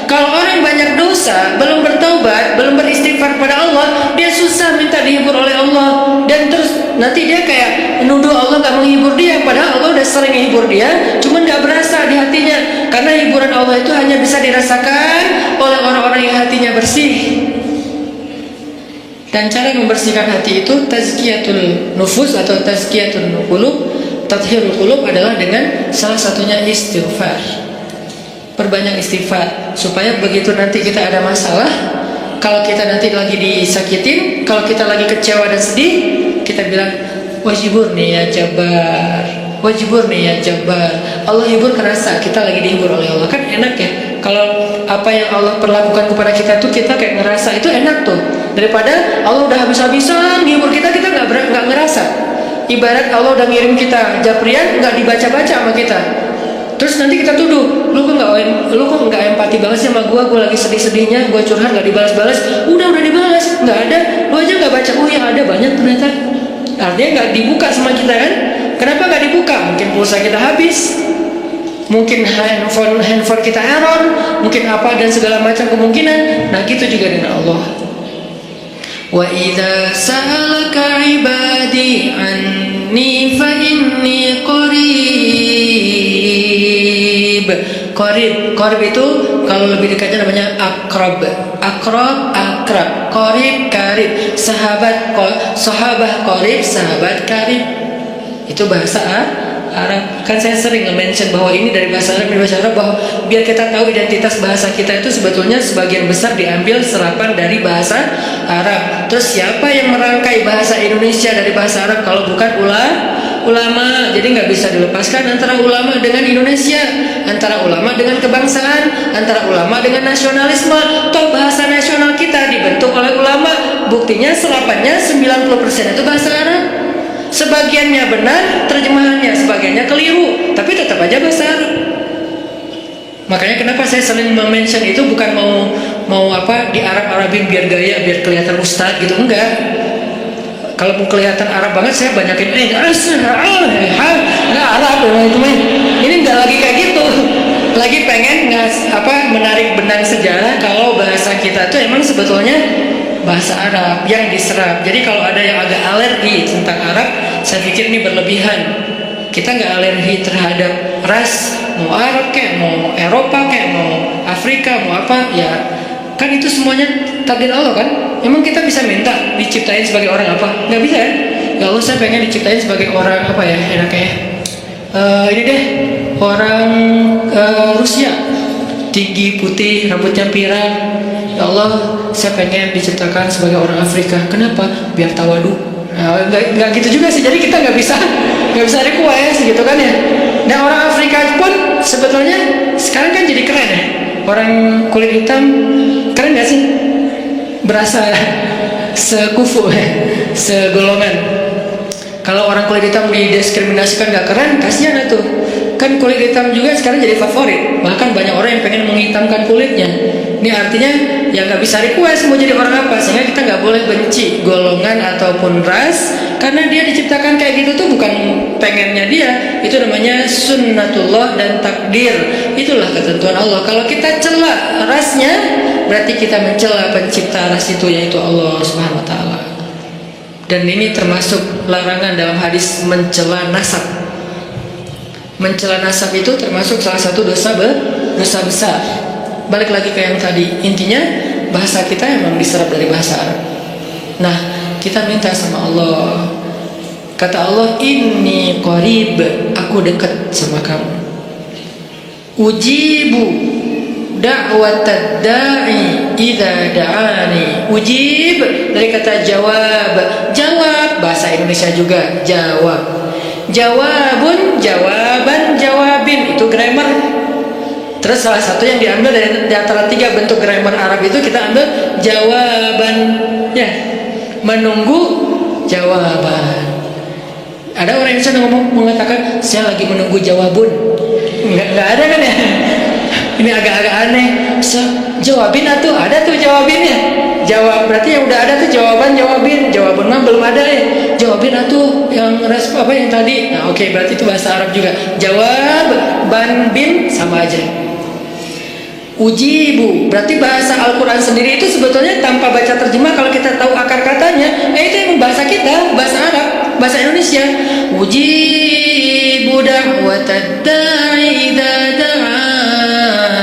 Kalau orang banyak dosa, belum bertaubat, belum beristighfar pada Allah, dia susah minta dihibur oleh Allah. Dan terus nanti dia kayak menuduh Allah gak menghibur dia, padahal Allah udah sering menghibur dia, cuman gak berasa di hatinya. Karena hiburan Allah itu hanya bisa dirasakan oleh orang-orang yang hatinya bersih. Dan cara membersihkan hati itu tazkiyatul nufus atau tazkiyatul qulub, tathhirul qulub adalah dengan salah satunya istighfar. Perbanyak istighfar supaya begitu nanti kita ada masalah, kalau kita nanti lagi disakitin, kalau kita lagi kecewa dan sedih, kita bilang wajiburni ya Jabbar, wajiburni ya Jabbar. Allah hibur kerasa kita lagi dihibur oleh Allah. Kan enak ya kalau apa yang Allah perlakukan kepada kita tuh kita kayak ngerasa itu enak tuh, daripada Allah udah habis-habisan menghibur kita, kita nggak ngerasa. Ibarat Allah udah ngirim kita japrian, nggak dibaca-baca sama kita. Terus nanti kita tuduh, lu kok nggak empati banget sih sama gue lagi sedih-sedihnya, gue curhat nggak dibalas-balas. Udah dibalas, nggak ada, lu aja nggak baca. Oh yang ada banyak ternyata. Artinya nggak dibuka sama kita kan? Kenapa nggak dibuka? Mungkin pulsa kita habis, mungkin handphone kita error, mungkin apa dan segala macam kemungkinan. Nah gitu juga dengan Allah. Wa idza sa'alaka ibadi anni fa inni qarib. Qarib itu kalau lebih dekatnya namanya akrab. Akrab. Qarib. Sahabat qarib, sahabat karib. Itu bahasa Arab. Kan saya sering nge-mention bahwa ini dari bahasa Arab, bahwa biar kita tahu identitas bahasa kita itu sebetulnya sebagian besar diambil serapan dari bahasa Arab. Terus siapa yang merangkai bahasa Indonesia dari bahasa Arab kalau bukan ulama? Jadi nggak bisa dilepaskan antara ulama dengan Indonesia, antara ulama dengan kebangsaan, antara ulama dengan nasionalisme. Toh bahasa nasional kita dibentuk oleh ulama. Buktinya serapannya 90% itu bahasa Arab. Sebagiannya benar terjemahannya, sebagiannya keliru, tapi tetap aja bahasa Arab. Makanya kenapa saya sering mention itu bukan mau apa di Arab-Arabin biar gaya, biar kelihatan ustad gitu, enggak. Kalau mau kelihatan Arab banget saya banyakin enggak Arab itu mah. Ini enggak lagi kayak gitu. Lagi pengen menarik benang sejarah kalau bahasa kita tuh emang sebetulnya bahasa Arab yang diserap. Jadi kalau ada yang agak alergi tentang Arab, saya pikir ini berlebihan. Kita nggak alergi terhadap ras, mau Arab kayak, mau Eropa kayak, mau Afrika, mau apa ya, kan itu semuanya takdir Allah kan. Emang kita bisa minta diciptain sebagai orang apa? Nggak bisa kan? Ya Allah, saya pengen diciptain sebagai orang apa ya enaknya? Ini deh orang Rusia, tinggi, putih, rambutnya pirang. Ya Allah, saya pengen diciptakan sebagai orang Afrika. Kenapa? Biar tawadu. Nah, nggak gitu juga sih. Jadi kita nggak bisa request gitu kan ya. Nah orang Afrika pun sebetulnya sekarang kan jadi keren ya. Orang kulit hitam keren nggak sih? Berasa sekufu ya, segolongan. Kalau orang kulit hitam didiskriminasikan nggak keren, kasihan itu. Kan kulit hitam juga sekarang jadi favorit. Bahkan banyak orang yang pengen menghitamkan kulitnya. Ini artinya ya nggak bisa request mau jadi orang apa. Sehingga kita nggak boleh benci golongan ataupun ras, karena dia diciptakan kayak gitu tuh bukan pengennya dia. Itu namanya sunnatullah dan takdir. Itulah ketentuan Allah. Kalau kita cela rasnya, berarti kita mencela pencipta ras itu, yaitu Allah Subhanahu wa taala. Dan ini termasuk larangan dalam hadis mencela nasab. Mencela nasab itu termasuk salah satu dosa besar. Balik lagi ke yang tadi, intinya bahasa kita emang diserap dari bahasa Arab. Nah, kita minta sama Allah. Kata Allah, inni qarib, aku dekat sama kamu. Ujibu da'watad da'i idza da'ani. Ujib dari kata jawab. Jawab bahasa Indonesia juga jawab. Jawabun, jawaban, jawabin, itu grammar. Terus salah satu yang diambil dari antara 3 bentuk grammar Arab itu kita ambil jawaban, ya, menunggu jawaban. Ada orang Indonesia yang mengatakan saya lagi menunggu jawabun. Nggak ada kan ya? Ini agak-agak aneh. Jawabin atau ada tuh jawabinnya. Jawab berarti yang udah ada tuh jawaban, jawabin. Jawaban mah belum ada ya. Jawabin atau yang apa yang tadi. Nah, oke, berarti itu bahasa Arab juga. Jawab, ban, bin sama aja. Ujibu, berarti bahasa Al-Quran sendiri itu sebetulnya tanpa baca terjemah, kalau kita tahu akar katanya, itu yang bahasa kita, bahasa Arab, bahasa Indonesia. Ujibu da'watad da'i idza da'an.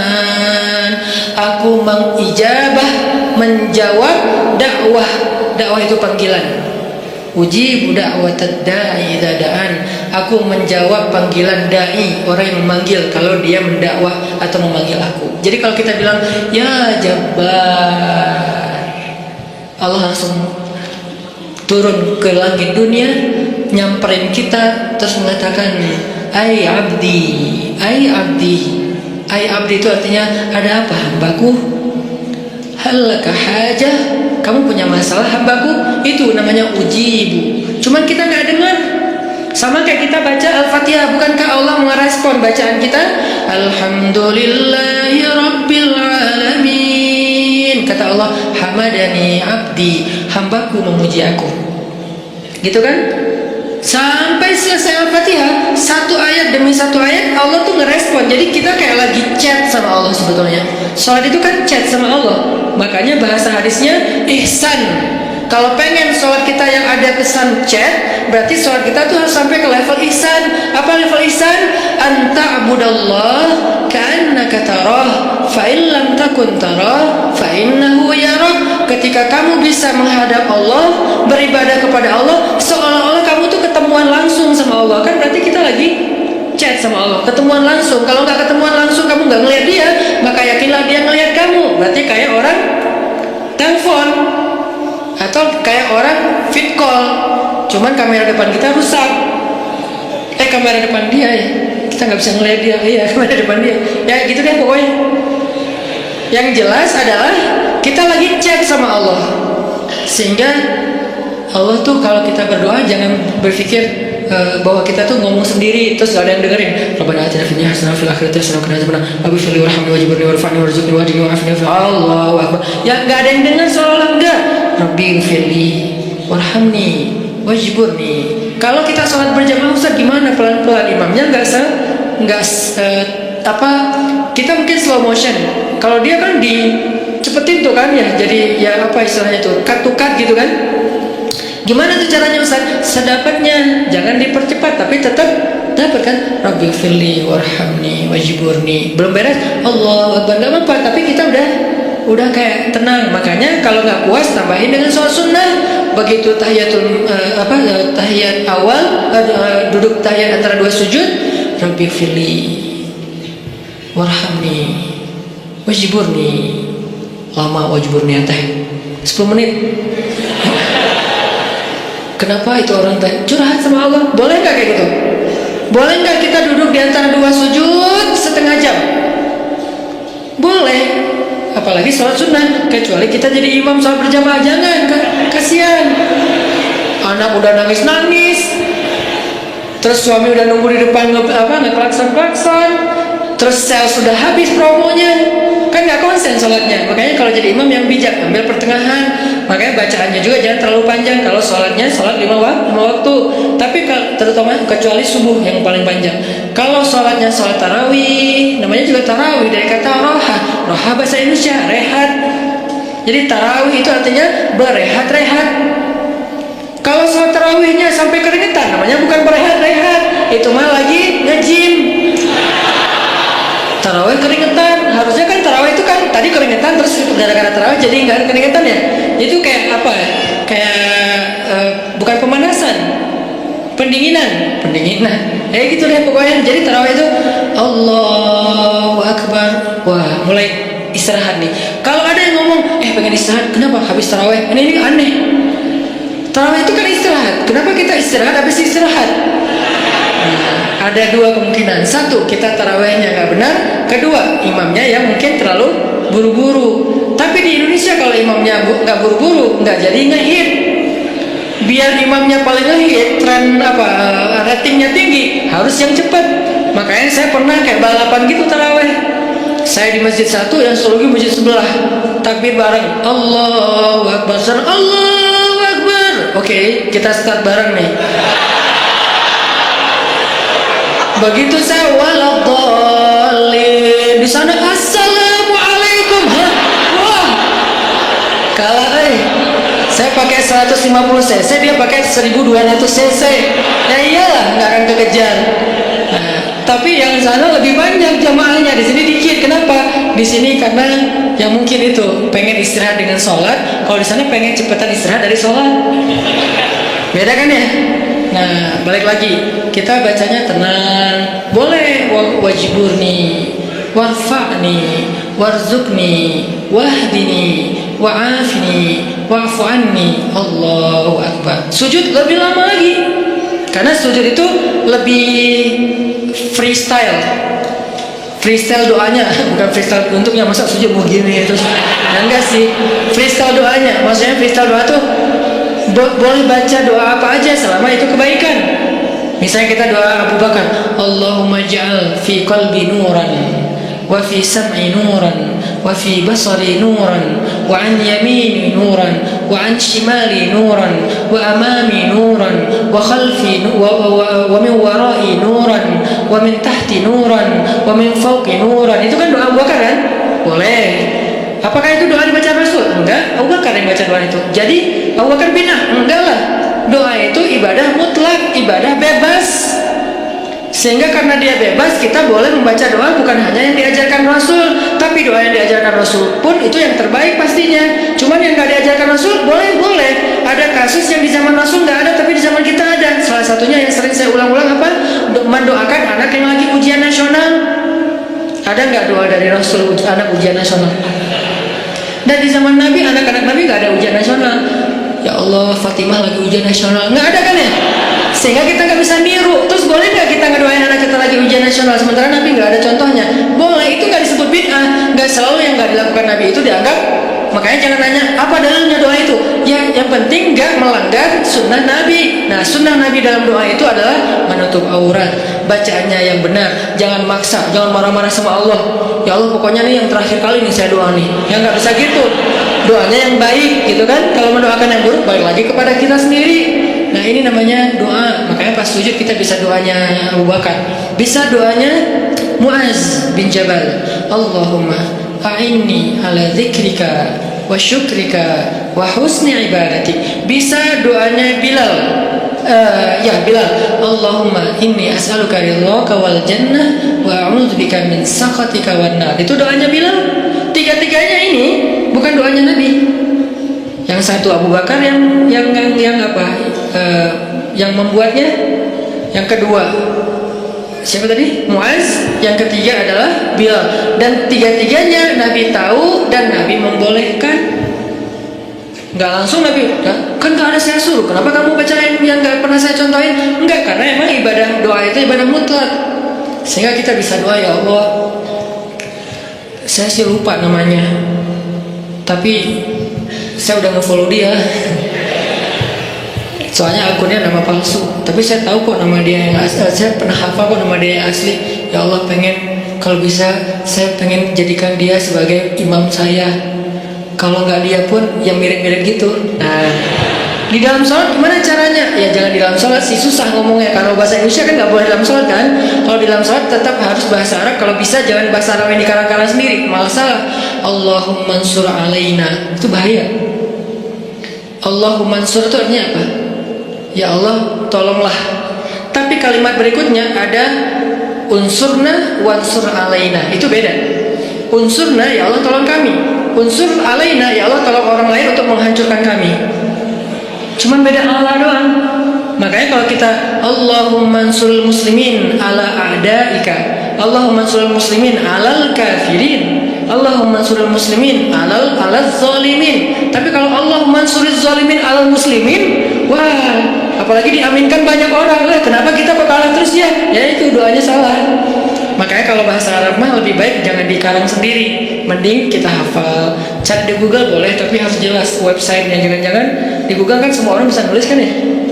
Aku mengijabah, menjawab dakwah. Dakwah itu panggilan. Ujibu da'watad da'i idza da'an. Aku menjawab panggilan dai, orang yang memanggil kalau dia mendakwah atau memanggil aku. Jadi kalau kita bilang ya Jabbar, Allah langsung turun ke langit dunia, nyamperin kita, terus mengatakan ai abdi, ai abdi. Ai abdi itu artinya ada apa hambaku? Halaka hajah, kamu punya masalah hambaku? Itu namanya ujibu. Cuman kita nggak dengar. Sama kayak kita baca Al-Fatihah, bukankah Allah merespon bacaan kita? Alhamdulillahi Rabbil Alamin. Kata Allah, hamadani abdi, hambaku memuji aku. Gitu kan? Sampai selesai Al-Fatihah, satu ayat demi satu ayat Allah tuh ngerespon. Jadi kita kayak lagi chat sama Allah sebetulnya. Sholat itu kan chat sama Allah. Makanya bahasa hadisnya ihsan. Kalau pengen sholat kita yang ada kesan chat, berarti sholat kita tuh harus sampai ke level ihsan. Apa level ihsan? Anta abudallah ka'annaka tarah, fa in lam takun tarah, fa innahu yarah. Ketika kamu bisa menghadap Allah, beribadah kepada Allah, seolah-olah kamu tuh ketemuan langsung sama Allah. Kan berarti kita lagi chat sama Allah, ketemuan langsung. Kalau nggak ketemuan langsung, kamu nggak ngelihat dia, maka yakinlah dia ngelihat kamu. Berarti kayak orang telepon, atau kayak orang fit call, cuman kamera depan kita rusak. Kamera depan dia ya, kita nggak bisa ngeliat dia. Iya, kamera depan dia. Ya gitu deh pokoknya. Yang jelas adalah kita lagi chat sama Allah. Sehingga Allah tuh kalau kita berdoa jangan berpikir bahwa kita tuh ngomong sendiri terus gak ada yang dengerin. Rabbana atina fid dunya hasanah wa fil akhirati hasanah wa qina adzabannar. Rabbi fil warhamni wajburni warfa'ni warzuqni wahdini wa'afini wa Allahu akbar. Ya enggak ada yang dengar seolah-olah enggak. Rabbi firli warhamni wajburni. Kalau kita sholat berjamaah Ustaz gimana? Pelan-pelan, imamnya kita mungkin slow motion. Kalau dia kan dicepetin tuh kan ya, jadi ya apa istilahnya tuh, cut to cut gitu kan. Gimana tuh caranya Ustaz? Sedapatnya, jangan dipercepat tapi tetap dapat kan. Rabbi firli warhamni wajburni. Belum beres Allahu akbar, enggak apa-apa, tapi kita udah kayak tenang. Makanya kalau nggak puas tambahin dengan sholat sunnah. Begitu tahiyat awal, duduk tahiyat antara dua sujud, Rabbi firli warhamni wajburni. Lama wajburni teh 10 menit. Kenapa itu orang teh curhat sama Allah? Boleh nggak kayak gitu? Boleh nggak kita duduk di antara dua sujud setengah jam? Boleh. Apalagi sholat sunnah. Kecuali kita jadi imam sholat berjamaah, jangan, kasihan. Anak udah nangis-nangis, terus suami udah nunggu di depan ngeklakson-klakson, terus sel sudah habis promonya, kan nggak konsen sholatnya. Makanya kalau jadi imam yang bijak, ambil pertengahan. Makanya bacaannya juga jangan terlalu panjang. Kalau sholatnya sholat 5 waktu, tapi terutama kecuali subuh yang paling panjang. Kalau sholatnya sholat tarawih, namanya juga tarawih dari kata roha. Roha bahasa Indonesia rehat. Jadi tarawih itu artinya berehat-rehat. Kalau sholat tarawihnya sampai keringetan, namanya bukan berehat-rehat, itu mah lagi nge-gym. Tarawih keringetan, harusnya kan tarawih itu kan tadi keringetan terus gara-gara tarawih jadi nggak keringetan ya. Itu kayak apa? Kayak bukan pemanasan, pendinginan. Gitu deh pokoknya. Jadi tarawih itu Allahu Akbar, wah mulai istirahat nih. Kalau ada yang ngomong, pengen istirahat, kenapa? Habis tarawih, ini aneh. Tarawih itu kan istirahat. Kenapa kita istirahat habis istirahat? Ada dua kemungkinan. Satu, kita tarawihnya nggak benar. Kedua, imamnya yang mungkin terlalu buru-buru. Tapi di Indonesia kalau imamnya nggak buru-buru, nggak jadi ngehit. Biar imamnya paling ngehit, ratingnya tinggi, harus yang cepat. Makanya saya pernah kayak balapan gitu tarawih. Saya di masjid satu, yang satu lagi masjid sebelah. Takbir bareng, Allahu Akbar, Allahu Akbar. Oke, kita start bareng nih. Begitu saya waladhdallin, di sana assalamualaikum Kalah saya pakai 150 cc, dia pakai 1200 cc. Ya iyalah, nggak akan kekejar. Nah, tapi yang sana lebih banyak jamaahnya, di sini dikit. Kenapa? Di sini karena yang mungkin itu pengen istirahat dengan sholat, kalau di sana pengen cepetan istirahat dari sholat. Beda kan ya? Nah, balik lagi, kita bacanya tenang. Boleh wajiburni, warfa'ni, warzukni, wahdini, wa'afini, wa'fu anni. Allahu Akbar. Sujud lebih lama lagi, karena sujud itu lebih freestyle. Freestyle doanya, bukan freestyle bentuknya. Masa sujud mau gini terus? Enggak sih, freestyle doanya. Maksudnya freestyle doa tuh boleh baca doa apa aja selama itu kebaikan. Misalnya kita doa Abu Bakar, Allahumma ja'al fi qalbi nuran, wa fi sam'i nuran, wa fi basari nuran, wa an yamini nuran, wa an shimali nuran, wa amami nuran, wa khalfi wa min warai nuran, wa min tahti nuran, wa min fawqi nuran. Itu kan doa Abu Bakar kan? Boleh. Apakah itu doa dibaca Rasul? Enggak, Abu Bakar yang baca doa itu. Jadi Abu Bakar bina? Enggak lah. Doa itu ibadah mutlak, ibadah bebas. Sehingga karena dia bebas, kita boleh membaca doa bukan hanya yang diajarkan Rasul, tapi doa yang diajarkan Rasul pun itu yang terbaik pastinya. Cuman yang nggak diajarkan Rasul boleh. Ada kasus yang di zaman Rasul nggak ada, tapi di zaman kita ada. Salah satunya yang sering saya ulang-ulang apa? Mendoakan anak yang lagi ujian nasional. Ada nggak doa dari Rasul anak ujian nasional? Dan di zaman Nabi, anak-anak Nabi nggak ada ujian nasional. Ya Allah, Fatimah lagi ujian nasional, nggak ada kan ya? Sehingga kita nggak bisa niru. Terus boleh nggak kita ngedoain anak kita lagi ujian nasional sementara Nabi nggak ada contohnya? Boleh, itu nggak disebut bid'ah. Nggak selalu yang nggak dilakukan Nabi itu dianggap. Makanya jangan nanya apa dalilnya doa itu. Yang penting nggak melanggar sunnah Nabi. Nah, sunnah Nabi dalam doa itu adalah menutup aurat, bacaannya yang benar, jangan maksa, jangan marah-marah sama Allah. Ya Allah, pokoknya nih yang terakhir kali nih saya doa nih. Ya nggak bisa gitu. Doanya yang baik gitu kan. Kalau mendoakan yang buruk balik lagi kepada kita sendiri. Nah, ini namanya doa. Makanya pas sujud kita bisa doanya Abu Bakar, bisa doanya Muaz bin Jabal. Allahumma a'inni ala dzikrika wa syukrika wa husni ibadati. Bisa doanya Bilal. Bilal, Allahumma inni as'aluka ridhaka wal jannah wa a'udzubika min sakhatika wan nar. Itu doanya Bilal. Tiga-tiganya ini bukan doanya Nabi. Yang satu Abu Bakar yang apa? Yang membuatnya. Yang kedua siapa tadi? Muaz. Yang ketiga adalah Bilal. Dan tiga-tiganya Nabi tahu dan Nabi membolehkan. Nggak langsung Nabi, kan nggak ada saya suruh, kenapa kamu baca yang nggak pernah saya contohin? Enggak, karena emang ibadah doa itu ibadah mutlak. Sehingga kita bisa doa, ya Allah, saya sih lupa namanya, tapi saya udah nge-follow dia. Soalnya akunnya nama palsu, tapi saya tahu kok nama dia yang asli. Saya pernah hafal kok nama dia yang asli. Ya Allah, pengen kalau bisa saya pengen jadikan dia sebagai imam saya. Kalau nggak dia pun yang mirip-mirip gitu. Nah, di dalam sholat gimana caranya? Ya jangan di dalam sholat sih, susah ngomongnya. Kalau bahasa Indonesia kan nggak boleh dalam sholat kan. Kalau di dalam sholat tetap harus bahasa Arab. Kalau bisa jangan bahasa Arab yang dikarang-karang sendiri, malah salah. Allahumma ansur alaina, itu bahaya. Allahumma ansur itu artinya apa? Ya Allah, tolonglah. Tapi kalimat berikutnya ada unsurna wansur alaina, itu beda. Unsurna, ya Allah tolong kami. Unsur alaina, ya Allah tolong orang lain untuk menghancurkan kami. Cuman beda Allah doang. Makanya kalau kita Allahumma ansurul muslimin ala a'daika, Allahumma ansurul muslimin alal kafirin, Allahumma ansurul muslimin alal zalimin. Tapi kalau Allahumma ansurul zalimin alal muslimin, wah, apalagi diaminkan banyak orang. Kenapa kita bakalan terus ya? Ya itu doanya salah. Makanya kalau bahasa Arab mah lebih baik jangan dikarang sendiri, mending kita hafal. Cari di Google boleh, tapi harus jelas websitenya. Jangan-jangan di Google kan semua orang bisa nulis kan ya.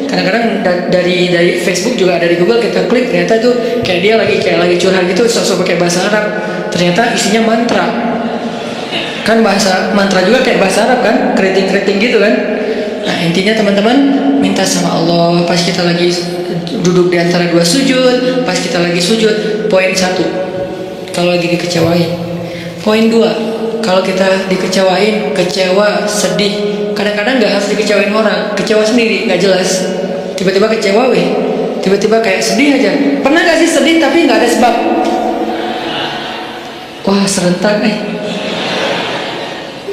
Kadang-kadang dari Facebook juga ada di Google, kita klik ternyata itu kayak dia lagi curhat gitu, sosok pakai bahasa Arab. Ternyata isinya mantra. Kan bahasa mantra juga kayak bahasa Arab kan, keriting-keriting gitu kan. Nah intinya teman-teman, minta sama Allah pas kita lagi duduk di antara dua sujud, pas kita lagi sujud. Poin 1, kalau lagi dikecewain. Poin 2, kalau kita dikecewain, kecewa, sedih, kadang-kadang nggak harus dikecewain orang, kecewa sendiri, nggak jelas. Tiba-tiba kecewa, tiba-tiba kayak sedih aja. Pernah nggak sih sedih tapi nggak ada sebab? Wah, serentak nih.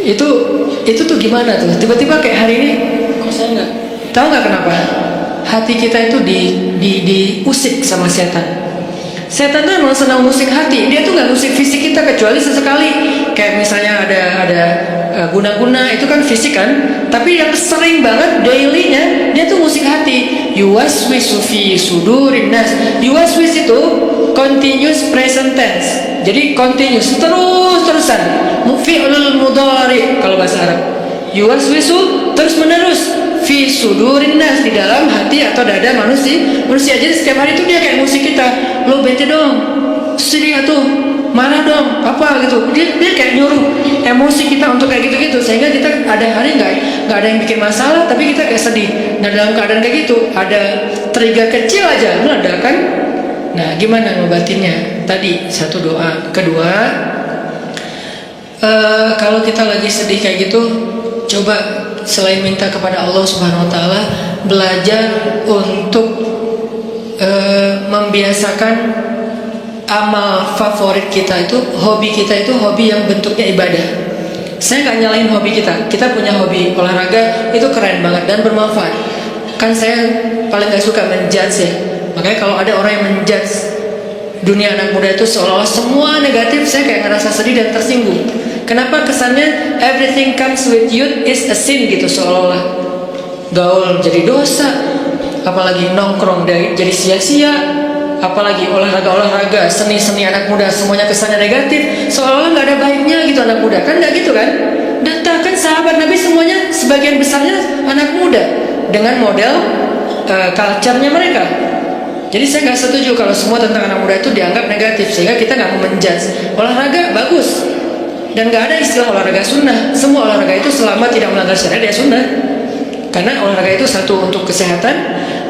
Itu tuh gimana tuh? Tiba-tiba kayak hari ini, kok saya nggak tahu nggak kenapa? Hati kita itu diusik sama setan. Setan tuh emang senang musik hati. Dia tuh nggak musik fisik kita kecuali sesekali. Kayak misalnya ada guna-guna itu kan fisik kan. Tapi yang sering banget dailynya dia tuh musik hati. Yuwaswisu fi sudurin nas. Yuwaswis itu continuous present tense. Jadi continuous terus-terusan. Fi'lul mudhari kalau bahasa Arab. Yuwaswisu terus menerus fi sudurin nas, di dalam hati atau dada manusia. Jadi setiap hari itu dia kayak musik kita. Lo bete dong, sedih tuh, marah dong, apa gitu. Dia kayak nyuruh emosi kita untuk kayak gitu-gitu, sehingga kita ada hari nggak ada yang bikin masalah, tapi kita kayak sedih. Nah dalam keadaan kayak gitu, ada trigger kecil aja meledak kan. Nah gimana ngobatinnya? Tadi satu doa. Kedua, kalau kita lagi sedih kayak gitu, coba selain minta kepada Allah Subhanahu Wa Taala, belajar untuk membiasakan amal favorit kita itu, hobi kita itu hobi yang bentuknya ibadah. Saya nggak nyalain hobi kita. Kita punya hobi olahraga itu keren banget dan bermanfaat. Kan saya paling nggak suka menjudge ya. Makanya kalau ada orang yang menjudge dunia anak muda itu seolah-olah semua negatif, saya kayak ngerasa sedih dan tersinggung. Kenapa kesannya everything comes with youth is a sin gitu, seolah-olah gaul jadi dosa. Apalagi nongkrong jadi sia-sia, apalagi olahraga, seni anak muda semuanya kesannya negatif, seolah-olah nggak ada baiknya gitu anak muda. Kan nggak gitu kan? Data kan sahabat Nabi semuanya sebagian besarnya anak muda dengan model culture-nya mereka. Jadi saya nggak setuju kalau semua tentang anak muda itu dianggap negatif, sehingga kita nggak mau menjudge. Olahraga bagus dan nggak ada istilah olahraga sunnah. Semua olahraga itu selama tidak melanggar syariat ya sunnah. Karena olahraga itu satu untuk kesehatan,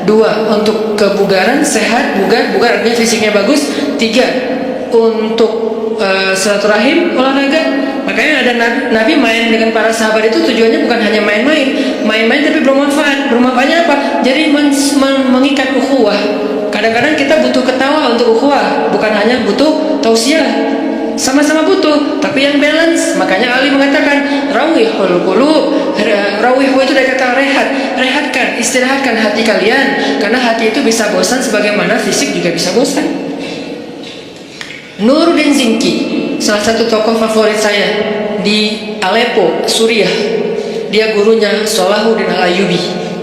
dua untuk kebugaran, sehat, bugar artinya fisiknya bagus, tiga untuk silaturahim, olahraga. Makanya ada Nabi main dengan para sahabat itu tujuannya bukan hanya main-main tapi bermanfaat. Bermanfaatnya apa? Jadi mengikat ukhuwah. Kadang-kadang kita butuh ketawa untuk ukhuwah, bukan hanya butuh tausiah. Sama-sama butuh, tapi yang balance. Makanya Ali mengatakan rawihul qulub. Rawihu itu dari kata rehatkan, istirahatkan hati kalian, karena hati itu bisa bosan sebagaimana fisik juga bisa bosan. Nuruddin Zinki, salah satu tokoh favorit saya di Aleppo, Suriah. Dia gurunya Salahuddin Al-Ayyubi.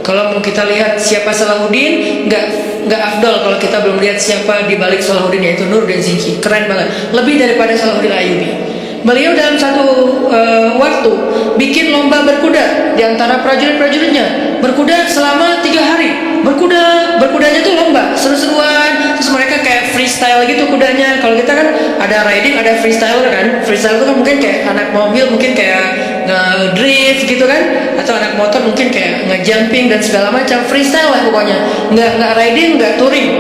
Kalau mau kita lihat siapa Salahuddin, nggak afdol kalau kita belum lihat siapa di balik Salahuddin, yaitu Nuruddin Zinki. Keren banget, lebih daripada Salahuddin Al-Ayyubi. Beliau dalam satu waktu bikin lomba berkuda di antara prajurit-prajuritnya. Berkuda selama 3 hari. Berkudanya tuh lomba, seru-seruan. Terus mereka kayak freestyle gitu kudanya. Kalau kita kan ada riding, ada freestyle kan. Freestyle itu kan mungkin kayak anak mobil, mungkin kayak nge-drift gitu kan. Atau anak motor mungkin kayak nge-jumping dan segala macam. Freestyle lah pokoknya. Nggak riding, nggak touring.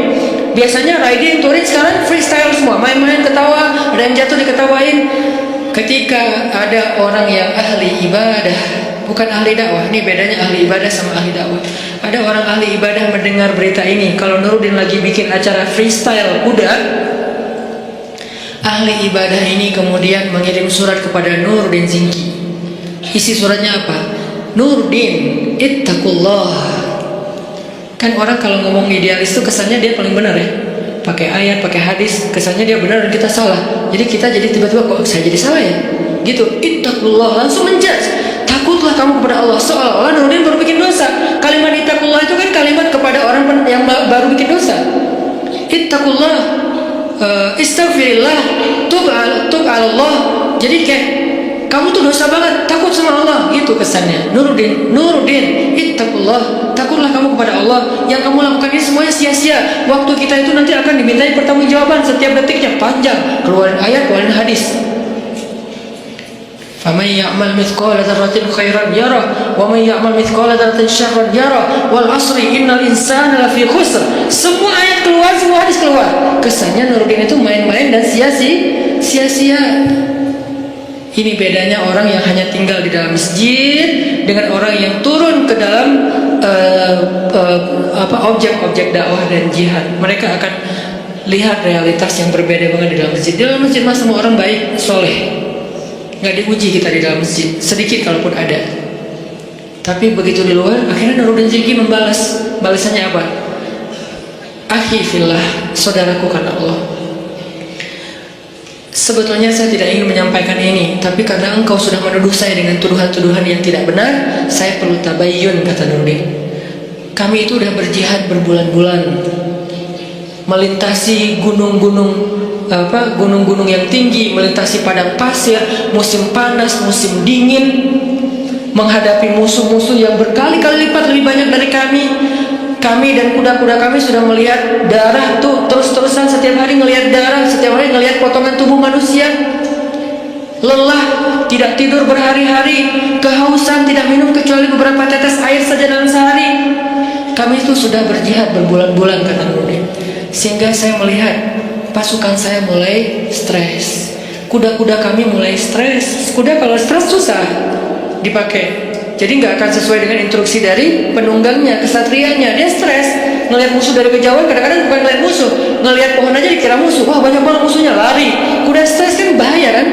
Biasanya riding, touring, sekarang freestyle semua. Main-main, ketawa, ada yang jatuh diketawain. Ketika ada orang yang ahli ibadah, bukan ahli dakwah, ini bedanya ahli ibadah sama ahli dakwah. Ada orang ahli ibadah mendengar berita ini, kalau Nuruddin lagi bikin acara freestyle kuda, ahli ibadah ini kemudian mengirim surat kepada Nuruddin Zinki. Isi suratnya apa? Nuruddin, ittaqullah. Kan orang kalau ngomong idealis itu kesannya dia paling benar ya, pakai ayat, pakai hadis, kesannya dia benar dan kita salah. Jadi kita jadi tiba-tiba kok saya jadi salah ya? Gitu. Ittaqullah, langsung menjudge. Takutlah kamu kepada Allah. Seolah-olah Nuruddin baru bikin dosa. Kalimat ittaqullah itu kan kalimat kepada orang yang baru bikin dosa. Ittaqullah, istaghfirillah, tub ala Allah. Jadi kayak kamu tuh dosa banget, takut sama Allah, gitu kesannya. Nuruddin, ittaqullah, takutlah kamu kepada Allah. Yang kamu lakukan ini semuanya sia-sia. Waktu kita itu nanti akan dimintai pertanggungjawaban setiap detiknya, panjang. Keluarin ayat, keluarin hadis. Faman ya'mal mithqala dzarratin khairan yarah wa man ya'mal mithqala dzarratin syarran yarah wal 'asri innal insana lafi khusr. Semua ayat keluar, semua hadis keluar. Kesannya Nuruddin itu main-main dan sia-sia. Ini bedanya orang yang hanya tinggal di dalam masjid dengan orang yang turun ke dalam objek-objek dakwah dan jihad. Mereka akan lihat realitas yang berbeda banget di dalam masjid. Di dalam masjid mah semua orang baik, soleh, nggak diuji kita di dalam masjid, sedikit kalaupun ada. Tapi begitu di luar, akhirnya Nuruddin Zilki membalas. Balasannya apa? Akhi fillah, saudaraku karena Allah. Sebetulnya saya tidak ingin menyampaikan ini, tapi karena engkau sudah menuduh saya dengan tuduhan-tuduhan yang tidak benar, saya perlu tabayyun, kata Nuruddin. Kami itu udah berjihad berbulan-bulan, melintasi gunung-gunung yang tinggi, melintasi padang pasir, musim panas, musim dingin, menghadapi musuh-musuh yang berkali-kali lipat lebih banyak dari kami. Kami dan kuda-kuda kami sudah melihat darah tuh terus-terusan, setiap hari ngelihat darah, setiap hari ngelihat potongan tubuh manusia. Lelah, tidak tidur berhari-hari, kehausan, tidak minum kecuali beberapa tetes air saja dalam sehari. Kami itu sudah berjihad berbulan-bulan, kata Nuruddin. Sehingga saya melihat pasukan saya mulai stres, kuda-kuda kami mulai stres. Kuda kalau stres susah dipakai, jadi nggak akan sesuai dengan instruksi dari penunggangnya, kesatrianya. Dia stres, ngelihat musuh dari kejauhan, kadang-kadang bukan ngelihat musuh, ngelihat pohon aja dikira musuh. Wah, banyak banget musuhnya, lari. Kuda stres kan bahaya kan,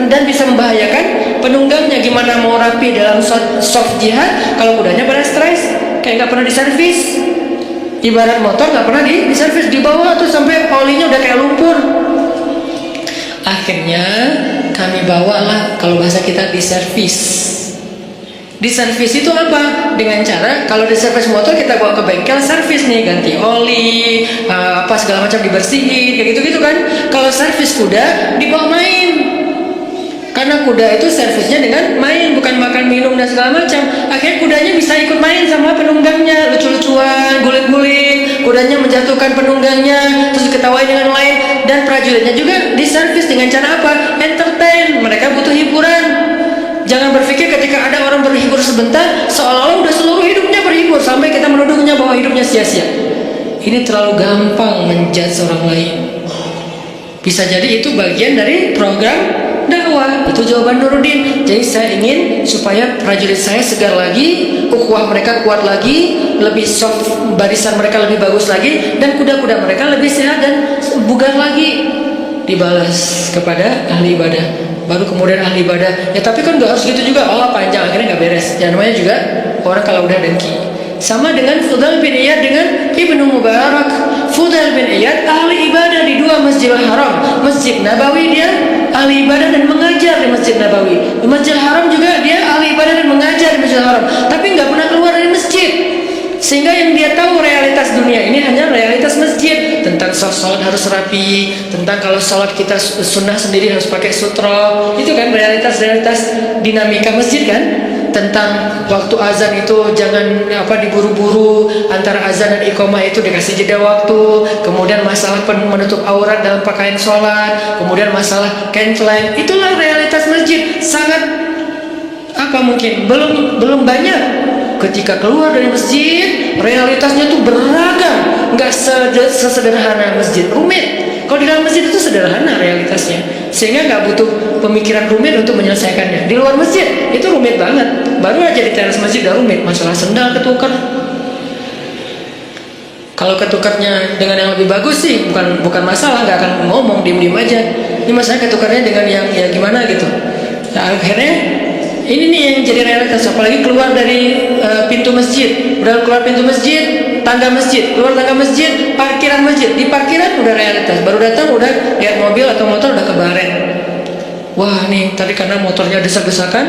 dan bisa membahayakan penunggangnya. Gimana mau rapi dalam soft jihad kalau kudanya pada stres, kayak nggak pernah diservis. Ibarat motor nggak pernah diservis, dibawa tuh sampai olinya udah kayak lumpur. Akhirnya kami bawalah, kalau bahasa kita diservis. Diservis itu apa? Dengan cara, kalau diservis motor kita bawa ke bengkel servis nih, ganti oli, segala macam dibersihin, kayak gitu-gitu kan. Kalau servis kuda dibawa main, karena kuda itu servisnya dengan main, bukan makan minum dan segala macam. Akhirnya kudanya bisa ikut main sama penunggangnya, lucu-lucuan, guling-guling, kudanya menjatuhkan penunggangnya, terus diketawain dengan lain. Dan prajuritnya juga diservis dengan cara apa? Entertain, mereka butuh hiburan. Jangan berpikir ketika ada orang berhibur sebentar seolah-olah udah seluruh hidupnya berhibur, sampai kita menuduhnya bahwa hidupnya sia-sia. Ini terlalu gampang menjudge orang lain. Bisa jadi itu bagian dari program dakwah. Itu jawaban Nuruddin. Jadi saya ingin supaya prajurit saya segar lagi, ukhuwah mereka kuat lagi, lebih soft, barisan mereka lebih bagus lagi, dan kuda-kuda mereka lebih sehat dan bugar lagi. Dibalas kepada ahli ibadah. Baru kemudian ahli ibadah, ya tapi kan gak harus gitu juga. Oh, panjang, akhirnya gak beres. Ya namanya juga orang kalau udah dengki. Sama dengan Fudail bin Iyad dengan Ibnu Mubarak. Fudail bin Iyad ahli ibadah di dua Masjidil Haram. Masjid Nabawi dia ahli ibadah dan mengajar di Masjid Nabawi. Di Masjidil Haram juga dia ahli ibadah dan mengajar di Masjidil Haram. Tapi gak pernah keluar dari masjid. Sehingga yang dia tahu realitas dunia ini hanya realitas masjid. Tentang sholat harus rapi, tentang kalau sholat kita sunnah sendiri harus pakai sutro. Itu kan realitas-realitas dinamika masjid kan. Tentang waktu azan itu jangan diburu-buru, antara azan dan iqamah itu dikasih jeda waktu. Kemudian masalah menutup aurat dalam pakaian sholat, kemudian masalah cancel. Itulah realitas masjid. Sangat mungkin belum banyak. Ketika keluar dari masjid, realitasnya tuh beragam, nggak sesederhana masjid, rumit. Kalau di dalam masjid itu sederhana realitasnya, sehingga nggak butuh pemikiran rumit untuk menyelesaikannya. Di luar masjid itu rumit banget. Baru aja di teras masjid udah rumit, masalah sendal ketukar. Kalau ketukarnya dengan yang lebih bagus sih bukan masalah, nggak akan ngomong, diem aja. Ini masalah ketukarnya dengan yang ya gimana gitu. Nah, akhirnya ini nih yang jadi realitas. Apalagi keluar dari pintu masjid, udah keluar pintu masjid, tangga masjid, keluar tangga masjid, parkiran masjid. Di parkiran udah realitas. Baru datang udah lihat mobil atau motor udah kebaret. Wah nih tadi karena motornya desak-desakan,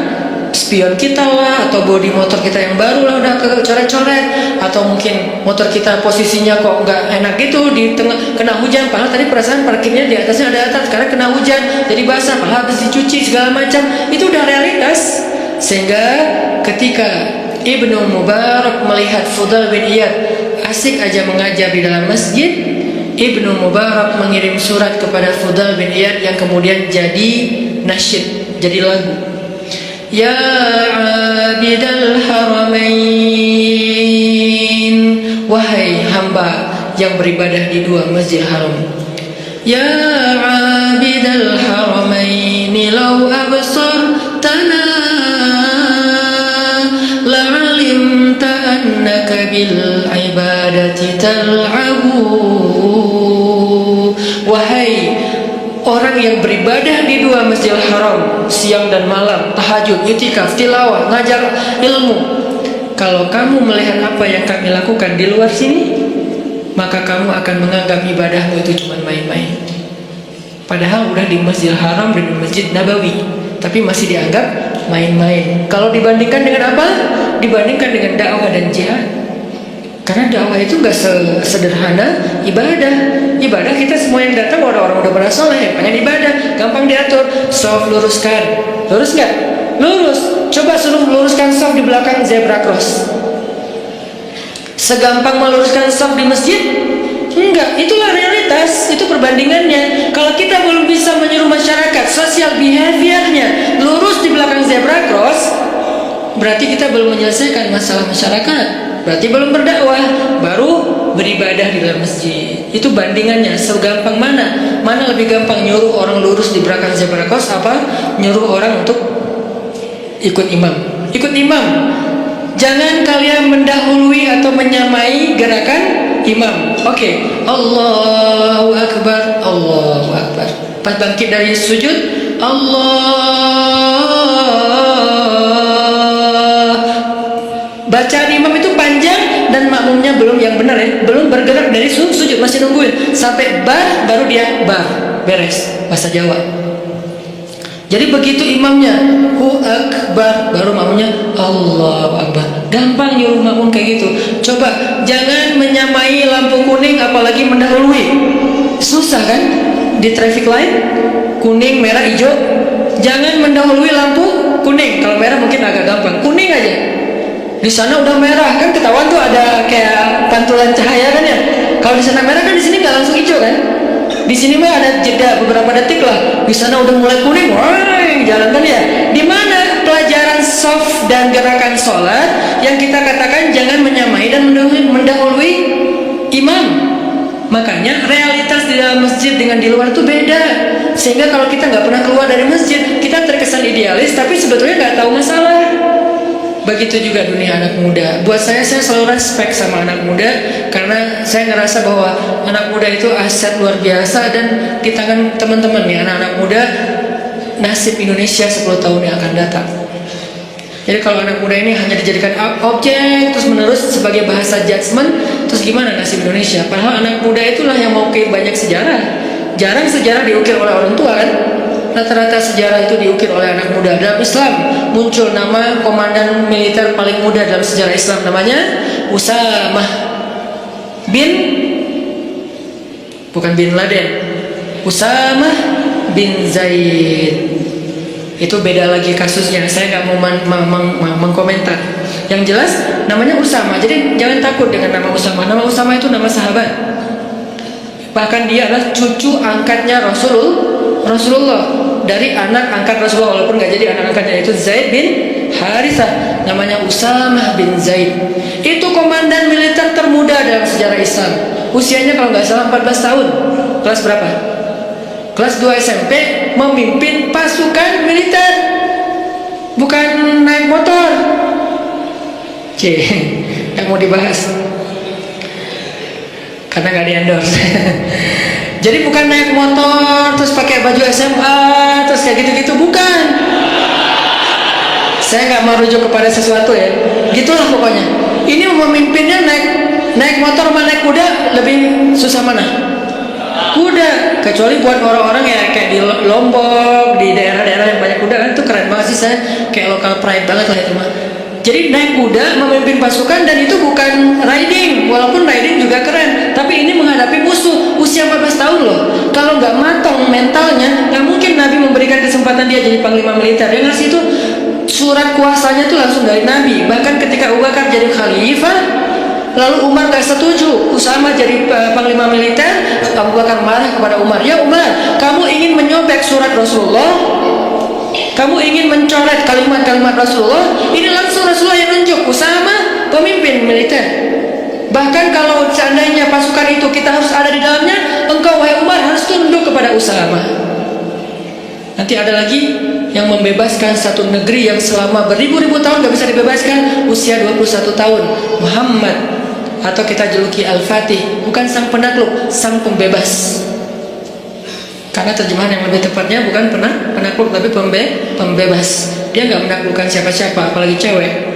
spion kita lah, atau bodi motor kita yang baru lah udah kecoret-coret, atau mungkin motor kita posisinya kok nggak enak gitu di tengah, kena hujan. Padahal tadi perasaan parkirnya di atasnya ada atap, sekarang kena hujan jadi basah, padahal habis dicuci segala macam. Itu udah realitas. Sehingga ketika Ibnu Mubarak melihat Fudail bin Iyad asik aja mengajar di dalam masjid, Ibnu Mubarak mengirim surat kepada Fudail bin Iyad yang kemudian jadi nasyid, jadi lagu. Ya abidal haramain, wahai hamba yang beribadah di dua Masjid Haram, Ya abidal haramaini law absartana la'alimta annaka bil ibadati tal'abu. Wahai orang yang beribadah di dua Masjidil Haram siang dan malam, tahajud, itikaf, tilawah, ngajar ilmu, kalau kamu melihat apa yang kami lakukan di luar sini, maka kamu akan menganggap ibadahmu itu cuma main-main. Padahal udah di Masjidil Haram dan di Masjid Nabawi, tapi masih dianggap main-main. Kalau dibandingkan dengan apa? Dibandingkan dengan dakwah dan jihad. Karena dakwah itu gak sederhana ibadah. Ibadah kita semua yang datang orang-orang udah pada soleh, pengen ibadah, gampang diatur. Soft luruskan, lurus nggak? Lurus. Coba suruh meluruskan soft di belakang zebra cross. Segampang meluruskan soft di masjid? Enggak, itulah realitas, itu perbandingannya. Kalau kita belum bisa menyuruh masyarakat sosial behaviornya lurus di belakang zebra cross, berarti kita belum menyelesaikan masalah masyarakat. Berarti belum berdakwah, baru beribadah di dalam masjid. Itu bandingannya, segampang mana? Mana lebih gampang, nyuruh orang lurus di belakang zebra cross apa nyuruh orang untuk ikut imam? Ikut imam. Jangan kalian mendahului atau menyamai gerakan imam. Oke. Allahu Akbar, Allahu Akbar. Pas bangkit dari sujud, Allah. Bacaan imam itu panjang dan makmumnya belum yang benar ya, belum bergerak dari sujud, masih nungguin sampai bar baru dia bar, beres bahasa Jawa. Jadi begitu imamnya Hu Akbar, baru makmumnya Allahu Akbar. Gampang nyuruh makmum kayak gitu. Coba jangan menyamai lampu kuning apalagi mendahului. Susah kan? Di traffic light kuning, merah, hijau. Jangan mendahului lampu kuning. Kalau merah mungkin agak gampang. Kuning aja. Di sana udah merah kan, ketahuan tuh ada kayak pantulan cahaya kan ya. Kalau di sana merah kan, di sini nggak langsung hijau kan. Di sini mah ada jeda beberapa detik lah. Di sana udah mulai kuning, wah jalan kan ya. Di mana pelajaran soft dan gerakan sholat yang kita katakan jangan menyamai dan mendahului imam. Makanya realitas di dalam masjid dengan di luar itu beda. Sehingga kalau kita nggak pernah keluar dari masjid, kita terkesan idealis, tapi sebetulnya nggak tahu masalah. Begitu juga dunia anak muda. Buat saya selalu respect sama anak muda, karena saya ngerasa bahwa anak muda itu aset luar biasa. Dan di tangan teman-teman nih, anak-anak muda, nasib Indonesia 10 tahun yang akan datang. Jadi kalau anak muda ini hanya dijadikan objek terus menerus sebagai bahasa judgement, terus gimana nasib Indonesia? Padahal anak muda itulah yang mau ke banyak sejarah. Jarang sejarah diukir oleh orang tua kan. Rata-rata sejarah itu diukir oleh anak muda. Dalam Islam muncul nama komandan militer paling muda dalam sejarah Islam, namanya Usamah bin, bukan bin Laden, Usamah bin Zaid. Itu beda lagi kasusnya, saya nggak mau mengkomentar. Yang jelas namanya Usamah. Jadi jangan takut dengan nama Usamah. Nama Usamah itu nama sahabat. Bahkan dia adalah cucu angkatnya Rasulullah, dari anak angkat Rasulullah, walaupun nggak jadi anak angkatnya, itu Zaid bin Harithah, namanya Usamah bin Zaid. Itu komandan militer termuda dalam sejarah Islam. Usianya kalau nggak salah 14 tahun. Kelas berapa? Kelas 2 SMP, memimpin pasukan militer, bukan naik motor. Yang mau dibahas karena nggak di-endorse. Jadi bukan naik motor terus pakai baju SMA terus kayak gitu-gitu, bukan. Saya nggak merujuk kepada sesuatu ya, gitulah pokoknya. Ini memimpinnya naik motor sama naik kuda, lebih susah mana? Kuda. Kecuali buat orang-orang ya kayak di Lombok, di daerah-daerah yang banyak kuda kan, itu keren banget sih. Saya kayak local pride banget lah itu mah. Jadi naik kuda memimpin pasukan, dan itu bukan riding, walaupun riding juga keren, tapi ini menghadapi musuh usia 14 tahun loh. Kalau nggak matang mentalnya, nggak mungkin Nabi memberikan kesempatan dia jadi panglima militer. Yang ngasih itu surat kuasanya tuh langsung dari Nabi. Bahkan ketika Abu Bakar jadi khalifah, lalu Umar nggak setuju Usamah jadi panglima militer, Abu Bakar marah kepada Umar, ya Umar, kamu ingin menyobek surat Rasulullah, kamu ingin mencoret kalimat-kalimat Rasulullah. Ini langsung Rasulullah yang nunjuk Usamah pemimpin militer. Bahkan kalau seandainya pasukan itu kita harus ada di dalamnya, engkau wahai Umar harus tunduk kepada Usama. Nanti ada lagi yang membebaskan satu negeri yang selama beribu-ribu tahun gak bisa dibebaskan, usia 21 tahun. Muhammad, atau kita juluki Al-Fatih, bukan sang penakluk, sang pembebas. Karena terjemahan yang lebih tepatnya bukan penakluk, tapi pembebas. Dia gak menaklukkan siapa-siapa, apalagi cewek.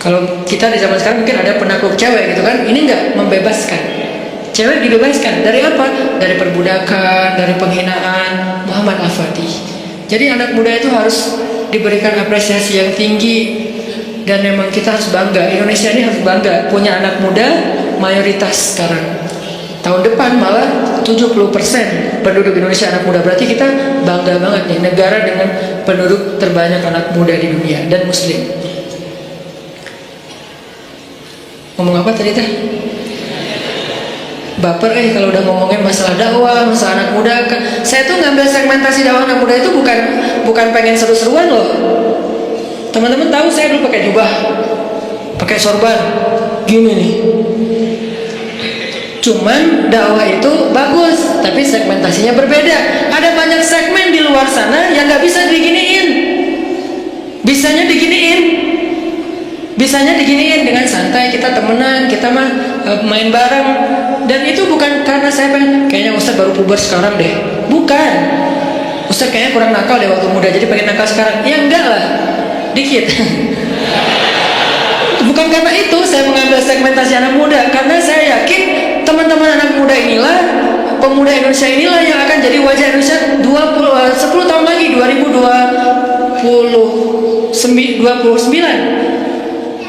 Kalau kita di zaman sekarang mungkin ada penakluk cewek gitu kan, ini gak membebaskan. Cewek dibebaskan dari apa? Dari perbudakan, dari penghinaan. Muhammad Al-Fatih. Jadi anak muda itu harus diberikan apresiasi yang tinggi. Dan memang kita harus bangga, Indonesia ini harus bangga punya anak muda mayoritas sekarang. Tahun depan malah 70% penduduk Indonesia anak muda. Berarti kita bangga banget nih, negara dengan penduduk terbanyak anak muda di dunia dan muslim. Ngomong apa tadi teh? Baper kalau udah ngomongin masalah dakwah, masalah anak muda. Saya tuh ngambil segmentasi dakwah anak muda itu bukan pengen seru-seruan loh. Teman-teman tahu saya dulu pakai jubah, pakai sorban, gini nih. Cuman dakwah itu bagus, tapi segmentasinya berbeda. Ada banyak segmen di luar sana yang nggak bisa diginiin. Bisanya diginiin dengan santai, kita temenan, kita main bareng. Dan itu bukan karena saya kayaknya Ustaz baru puber sekarang deh. Bukan. Ustaz kayaknya kurang nakal deh waktu muda, jadi pengen nakal sekarang. Ya enggak lah, dikit. Bukan karena itu saya mengambil segmentasi anak muda, karena saya yakin teman-teman anak muda inilah, pemuda Indonesia inilah yang akan jadi wajah Indonesia 10 tahun lagi, 2024,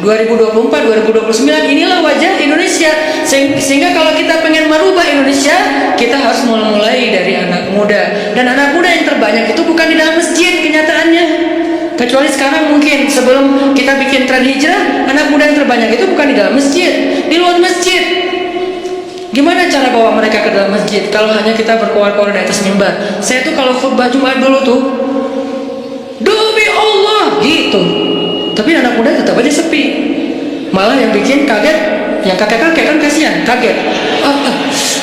2029, inilah wajah Indonesia. Sehingga kalau kita pengen merubah Indonesia, kita harus mulai dari anak muda. Dan anak muda yang terbanyak itu bukan di dalam masjid kenyataannya. Kecuali sekarang mungkin sebelum kita bikin tren hijrah, anak muda yang terbanyak itu bukan di dalam masjid, di luar masjid. Gimana cara bawa mereka ke dalam masjid kalau hanya kita berkoar-koar di atas mimbar? Saya tuh kalau khutbah Jumat dulu tuh, demi Allah gitu. Tapi anak muda tetap aja sepi. Malah yang bikin kaget, yang kakek-kakek kan kasihan, kaget.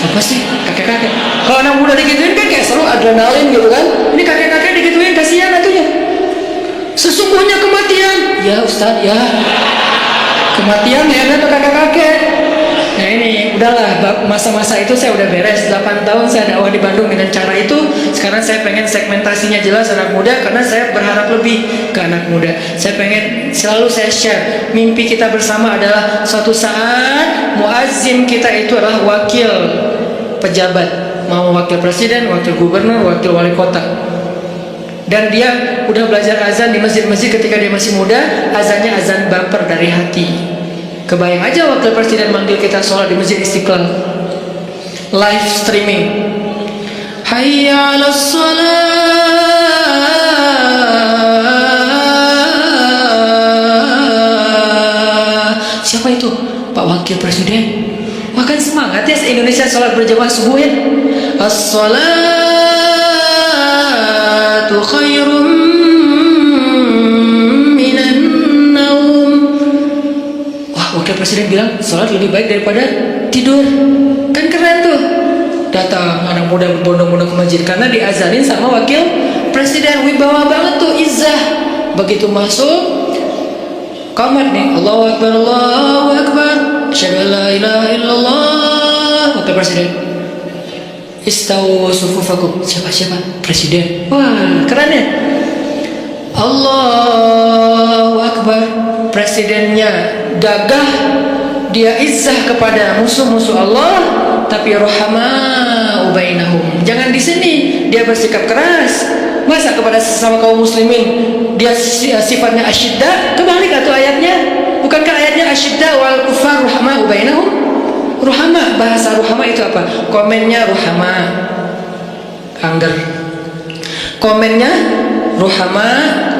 Apa sih kakek-kakek? Kalau anak muda digituin kan kayak seru, adrenalin gitu kan. Ini kakek-kakek digituin kasihan atunya. Sesungguhnya kematian, ya Ustaz ya. Kematian ya kan kakek-kakek. Nah ini udahlah, masa-masa itu saya udah beres. 8 tahun saya dakwah di Bandung dengan cara itu. Sekarang saya pengen segmentasinya jelas anak muda, karena saya berharap lebih ke anak muda. Saya pengen selalu saya share, mimpi kita bersama adalah suatu saat muazzin kita itu adalah wakil pejabat, mau wakil presiden, wakil gubernur, wakil wali kota. Dan dia udah belajar azan di masjid-masjid ketika dia masih muda, azannya azan baper dari hati. Kebayang aja wakil presiden manggil kita sholat di Masjid Istiqlal, live streaming. Hayya 'alas shalah. Siapa itu? Pak Wakil Presiden. Wah kan semangat ya Indonesia sholat berjamaah subuh ya. As-salatu khairum minan naum. Wah, Wakil Presiden bilang sholat lebih baik daripada tidur. Kan keren tuh. Datang anak muda berbondong-bondong ke masjid karena diazanin sama Wakil Presiden. Wibawa banget tuh, izzah. Begitu masuk qamat nih, Allahu Akbar, Allahu Akbar, asyhadu an la ilaha illallah. Wakil Presiden, istawu sufufakum. Siapa? Presiden. Wah, keren ya. Allahu Akbar. Presidennya gagah, dia izzah kepada musuh-musuh Allah, tapi rohama ubainahum. Jangan di sini dia bersikap keras. Masa kepada sesama kaum muslimin dia sifatnya asyidda? Kebalik atau ayatnya? Bukankah ayatnya asyidda wal kufar rohama ubainahum? Rohama, bahasa rohama itu apa? Komennya rohama, angger. Komennya rohama,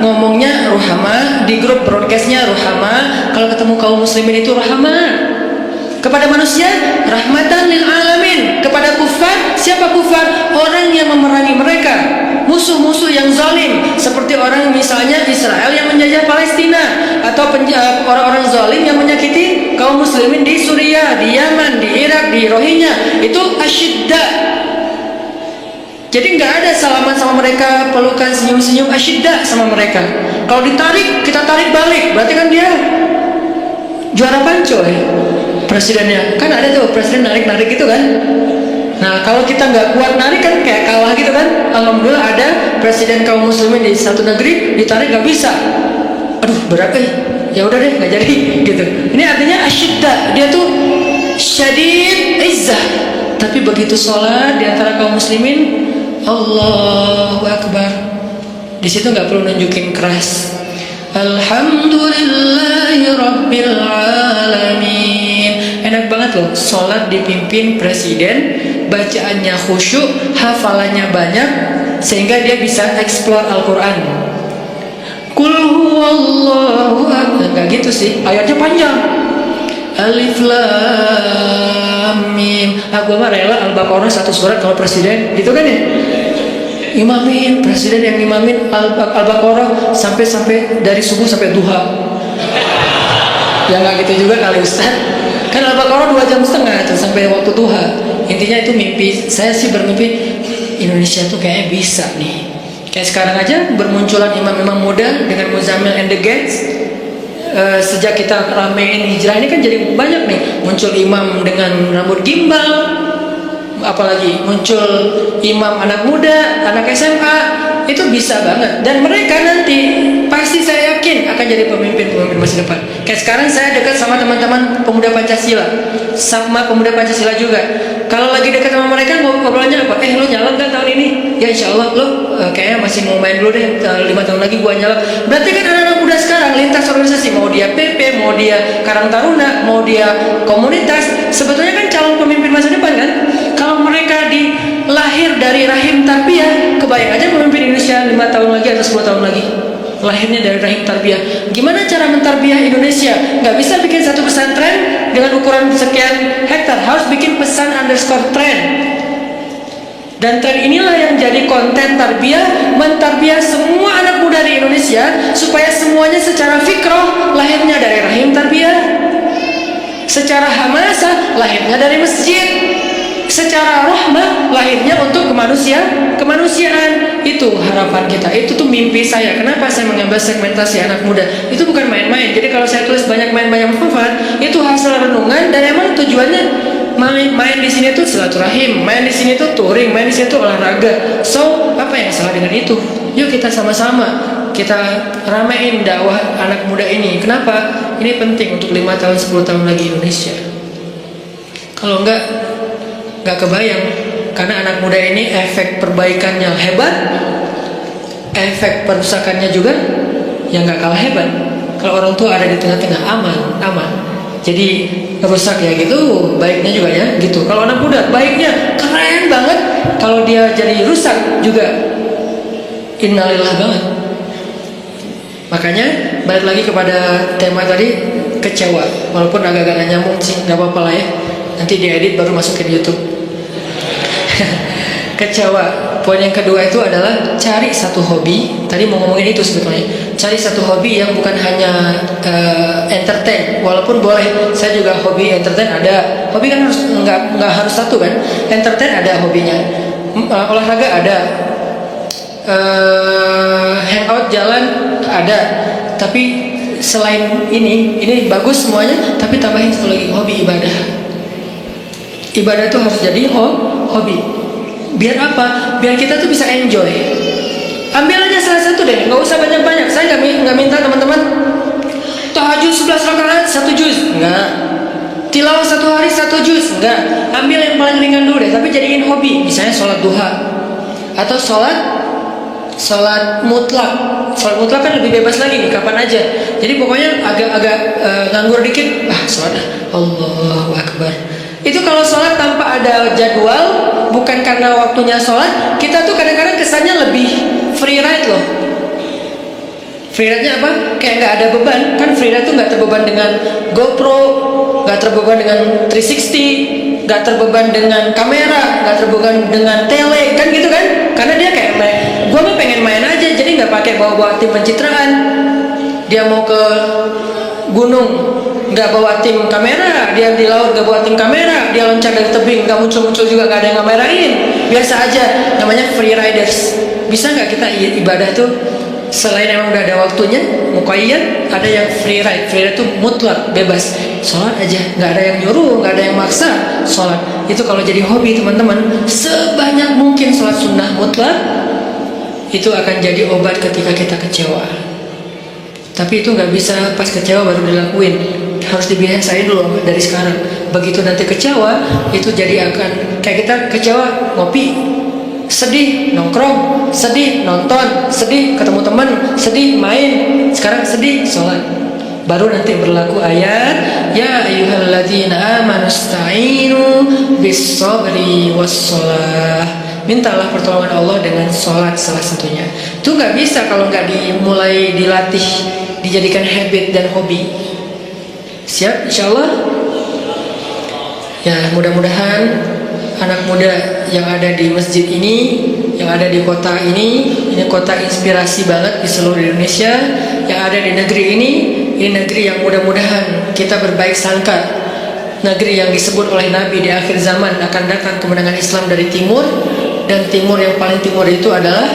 ngomongnya rohama, di grup broadcastnya rohama, kalau ketemu kaum muslimin itu rohama. Kepada manusia rahmatan lil alamin. Kepada kufar, siapa kufar? Orang yang memerangi mereka, musuh-musuh yang zalim, seperti orang misalnya Israel yang menjajah Palestina, atau orang-orang zalim yang menyakiti kaum muslimin di Suriah, di Yaman, di Irak, di Rohingya. Itu asyidda. Jadi nggak ada salaman sama mereka, pelukan, senyum-senyum, asyidda sama mereka. Kalau ditarik, kita tarik balik, berarti kan dia juara panco ya, presidennya. Kan ada tuh presiden narik-narik gitu kan. Nah kalau kita nggak kuat narik kan kayak kalah gitu kan. Alhamdulillah ada presiden kaum muslimin di satu negeri, ditarik nggak bisa. Aduh berat ya udah deh nggak jadi gitu. Ini artinya asyidda, dia tuh syadid izzah. Tapi begitu sholat di antara kaum muslimin, Allahu Akbar, di situ nggak perlu nunjukin keras. Alhamdulillahi Rabbil Alamin. Enak banget loh sholat dipimpin presiden, bacaannya khusyuk, hafalannya banyak, sehingga dia bisa explore Al-Quran. Qul huwallahu ahad. Nggak gitu sih, ayatnya panjang. Alif Lam Mim. Aku mah rela Al-Baqarah satu surat kalau presiden, gitu kan ya? Imamin, presiden yang imamin Al-Baqarah sampai dari subuh sampai duha. Ya nggak gitu juga kali Ustaz. Kan Al-Baqarah 2,5 jam tuh sampai waktu duha. Intinya itu mimpi. Saya sih bermimpi Indonesia tuh kayaknya bisa nih. Kayak sekarang aja bermunculan imam-imam muda dengan Muzammil and the Gangs. Sejak kita ramein hijrah ini kan jadi banyak nih muncul imam dengan rambut gimbal, apalagi muncul imam anak muda, anak SMA, itu bisa banget. Dan mereka nanti pasti saya yakin akan jadi pemimpin-pemimpin masa depan. Kayak sekarang saya dekat sama teman-teman pemuda Pancasila, sama pemuda Pancasila juga. Kalau lagi dekat sama mereka ngobrolnya apa? Lo nyalon kan tahun ini? Ya insya Allah lo kayaknya masih mau main dulu deh, 5 tahun lagi gua nyalon. Berarti kan anak-anak muda sekarang lintas organisasi, mau dia PP, mau dia Karang Taruna, mau dia komunitas, sebetulnya kan calon pemimpin masa depan kan. Kalau mereka lahir dari rahim tarbiyah, kebayang aja pemimpin Indonesia 5 tahun lagi atau 10 tahun lagi lahirnya dari rahim tarbiyah. Gimana cara mentarbiyah Indonesia? Nggak bisa bikin satu pesantren dengan ukuran sekian hektar, harus bikin pesan underscore tren. Dan tren inilah yang jadi konten tarbiyah, mentarbiyah semua anak muda di Indonesia supaya semuanya secara fikroh lahirnya dari rahim tarbiyah, secara hamasah lahirnya dari masjid, secara rahmah lahirnya untuk kemanusiaan. Itu harapan kita, itu tuh mimpi saya. Kenapa saya mengambil segmentasi anak muda? Itu bukan main-main. Jadi kalau saya tulis banyak main-main manfaat, itu hasil renungan dan emang tujuannya main di sini tuh silaturahim, main di sini tuh touring, main di sini tuh olahraga. So apa yang salah dengan itu? Yuk kita sama-sama kita ramein dakwah anak muda ini. Kenapa? Ini penting untuk 5 tahun 10 tahun lagi Indonesia. Kalau nggak kebayang, karena anak muda ini efek perbaikannya hebat, efek perusakannya juga yang nggak kalah hebat. Kalau orang tua ada di tengah-tengah, aman. Jadi rusak ya gitu, baiknya juga ya gitu. Kalau anak muda baiknya keren banget, kalau dia jadi rusak juga innalillah banget. Makanya balik lagi kepada tema tadi, kecewa. Walaupun agak-agak gak nyambung sih, nggak apa-apa lah ya. Nanti diedit baru masukin YouTube. Kecewa. Poin yang kedua itu adalah cari satu hobi. Tadi mau ngomongin itu sebetulnya. Cari satu hobi yang bukan hanya entertain. Walaupun boleh, saya juga hobi entertain ada. Hobi kan harus nggak harus satu kan. Entertain ada hobinya. Olahraga ada. Hangout jalan ada. Tapi selain ini bagus semuanya. Tapi tambahin satu lagi, hobi ibadah. Ibadah itu harus jadi hobi. Biar apa? Biar kita tuh bisa enjoy. Ambil aja salah satu deh, nggak usah banyak-banyak. Saya nggak minta teman-teman tahajud 11 rakaat 1 juz, nggak. Tilawah 1 hari 1 juz, nggak. Ambil yang paling ringan dulu deh, tapi jadiin hobi. Misalnya sholat duha atau sholat mutlak. Sholat mutlak kan lebih bebas lagi nih, kapan aja. Jadi pokoknya agak nganggur dikit, sholat Allahu Akbar. Itu kalau sholat tanpa ada jadwal, bukan karena waktunya sholat, kita tuh kadang-kadang kesannya lebih free ride loh. Free ride-nya apa? Kayak nggak ada beban. Kan free ride tuh nggak terbeban dengan GoPro, nggak terbeban dengan 360, nggak terbeban dengan kamera, nggak terbeban dengan tele, kan gitu kan? Karena dia kayak gue mah pengen main aja, jadi nggak pakai bawa-bawa tim pencitraan. Dia mau ke gunung nggak bawa tim kamera, dia di laut nggak bawa tim kamera, dia dia loncat dari tebing, nggak muncul-muncul juga, nggak ada yang ngamerain, biasa aja, namanya free riders. Bisa nggak kita ibadah tuh selain emang udah ada waktunya, muqayyad, ada yang free ride. Free ride itu mutlak, bebas, sholat aja, nggak ada yang nyuruh, nggak ada yang maksa sholat. Itu kalau jadi hobi teman-teman, sebanyak mungkin sholat sunnah mutlak, itu akan jadi obat ketika kita kecewa. Tapi itu nggak bisa pas kecewa baru dilakuin, harus dibiasain dulu dari sekarang. Begitu nanti kecewa, itu jadi akan kayak kita kecewa ngopi, sedih nongkrong, sedih nonton, sedih ketemu teman, sedih main, sekarang sedih sholat. Baru nanti berlaku ayat ya ayyuhalladzina amanu sta'inu bis-sabri was-shalah. Mintalah pertolongan Allah dengan sholat salah satunya. Itu nggak bisa kalau nggak dimulai dilatih, dijadikan habit dan hobi. Siap insyaallah. Ya mudah-mudahan anak muda yang ada di masjid ini, yang ada di kota ini kota inspirasi banget di seluruh Indonesia, yang ada di negeri ini negeri yang mudah-mudahan kita berbaik sangka, negeri yang disebut oleh Nabi di akhir zaman akan datang kemenangan Islam dari timur, dan timur yang paling timur itu adalah,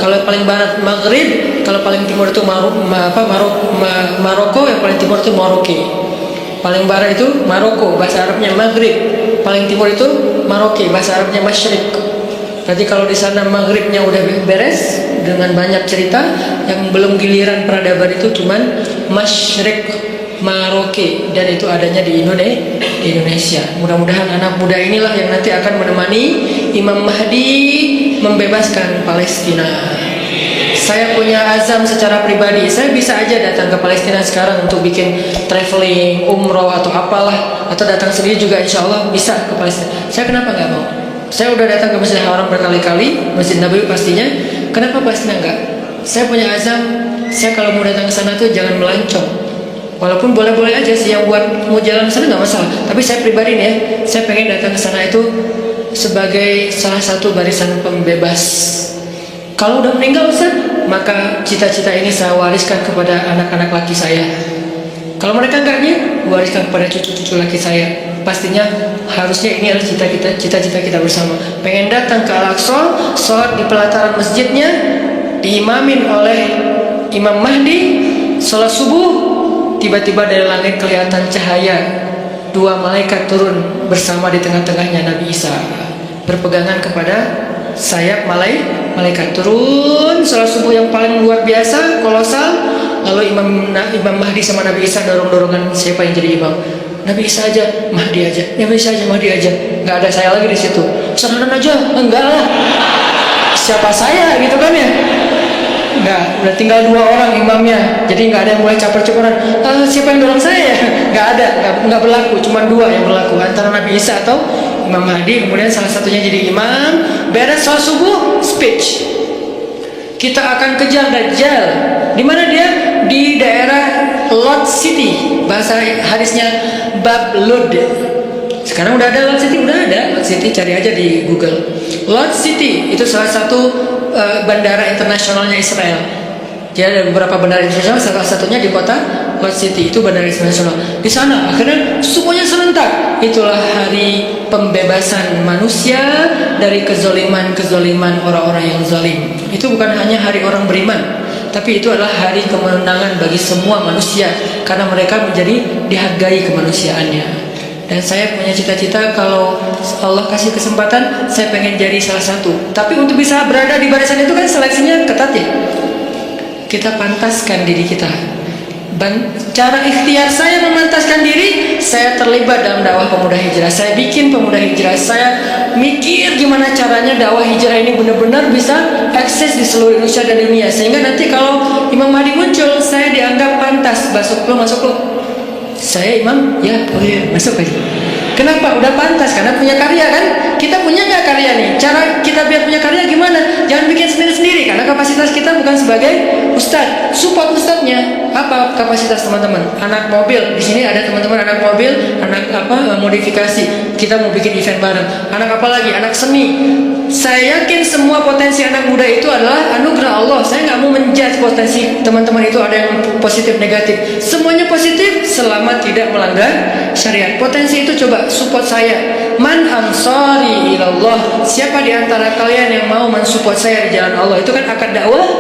kalau paling barat Maghrib, kalau paling timur itu Maroko, yang paling timur itu Maroke. Paling barat itu Maroko, bahasa Arabnya Maghrib. Paling timur itu Maroke, bahasa Arabnya Masyriq. Berarti kalau di sana Maghribnya udah beres dengan banyak cerita, yang belum giliran peradaban itu cuman Masyriq, Maroke, dan itu adanya di Indonesia. Mudah-mudahan anak muda inilah yang nanti akan menemani Imam Mahdi membebaskan Palestina. Saya punya azam secara pribadi, saya bisa aja datang ke Palestina sekarang untuk bikin traveling, umroh atau apalah, atau datang sendiri juga insya Allah bisa ke Palestina. Saya kenapa nggak mau? Saya udah datang ke Masjid Haram berkali-kali, Masjid Nabawi pastinya. Kenapa Palestina nggak? Saya punya azam, saya kalau mau datang ke sana tuh jangan melancong. Walaupun boleh-boleh aja sih, yang buat mau jalan ke sana nggak masalah. Tapi saya pribadi nih ya, saya pengen datang ke sana itu sebagai salah satu barisan pembebas. Kalau udah meninggal Ustaz, maka cita-cita ini saya wariskan kepada anak-anak laki saya. Kalau mereka enggaknya, wariskan kepada cucu-cucu laki saya. Pastinya harusnya ini adalah cita-cita kita bersama. Pengen datang ke Al-Aqsa, sholat di pelataran masjidnya, diimamin oleh Imam Mahdi, sholat subuh, tiba-tiba dari langit kelihatan cahaya, dua malaikat turun bersama di tengah-tengahnya Nabi Isa, berpegangan kepada sayap malaikat, turun sholat subuh yang paling luar biasa, kolosal. Lalu Imam Mahdi sama Nabi Isa dorong-dorongan, siapa yang jadi imam? Nabi Isa aja, Mahdi aja, Nabi Isa aja, Mahdi aja. Nggak ada saya lagi di situ. Seranan aja, enggak lah. Siapa saya gitu kan ya? Nggak, udah tinggal dua orang imamnya. Jadi nggak ada yang mulai caper-caperan. Siapa yang dorong saya? Nggak ada, nggak berlaku. Cuma dua yang berlaku, antara Nabi Isa atau Imam Mahdi. Kemudian salah satunya jadi imam. Beres sholat subuh, speech. Kita akan kejar Dajjal. Di mana dia? Di daerah Lot City. Bahasa hadisnya Bab Lud. Sekarang udah ada Lot City, udah ada Lot City, cari aja di Google. Lot City itu salah satu bandara internasionalnya Israel. Jadi ada beberapa bandara internasional, salah satunya di kota Lot City, itu bandara internasional. Di sana akhirnya semuanya serentak. Itulah hari pembebasan manusia dari kezoliman orang-orang yang zalim. Itu bukan hanya hari orang beriman, tapi itu adalah hari kemenangan bagi semua manusia, karena mereka menjadi dihargai kemanusiaannya. Dan saya punya cita-cita kalau Allah kasih kesempatan, saya pengen jadi salah satu. Tapi untuk bisa berada di barisan itu kan seleksinya ketat ya. Kita pantaskan diri kita. Cara ikhtiar saya memantaskan diri, saya terlibat dalam dakwah pemuda hijrah. Saya bikin pemuda hijrah. Saya mikir gimana caranya dakwah hijrah ini benar-benar bisa akses di seluruh Indonesia dan dunia. Sehingga nanti kalau Imam Mahdi muncul, saya dianggap pantas. Masuk lo. Saya imam, ya, oh iya, masuk aja. Kenapa? Udah pantas, karena punya karya kan? Kita punya nggak karya nih? Cara kita biar punya karya gimana? Jangan bikin sendiri-sendiri, karena kapasitas kita bukan sebagai ustadz. Support ustadznya. Apa kapasitas teman-teman? Anak mobil, di sini ada teman-teman anak mobil, anak modifikasi. Kita mau bikin event bareng. Anak apa lagi? Anak seni. Saya yakin semua potensi anak muda itu adalah anugerah Allah. Saya nggak mau menjudge potensi teman-teman itu ada yang positif negatif. Semuanya positif selama tidak melanggar syariat. Potensi itu coba support saya. Man ansari ilallah. Siapa di antara kalian yang mau mensupport saya di jalan Allah? Itu kan akad dakwah.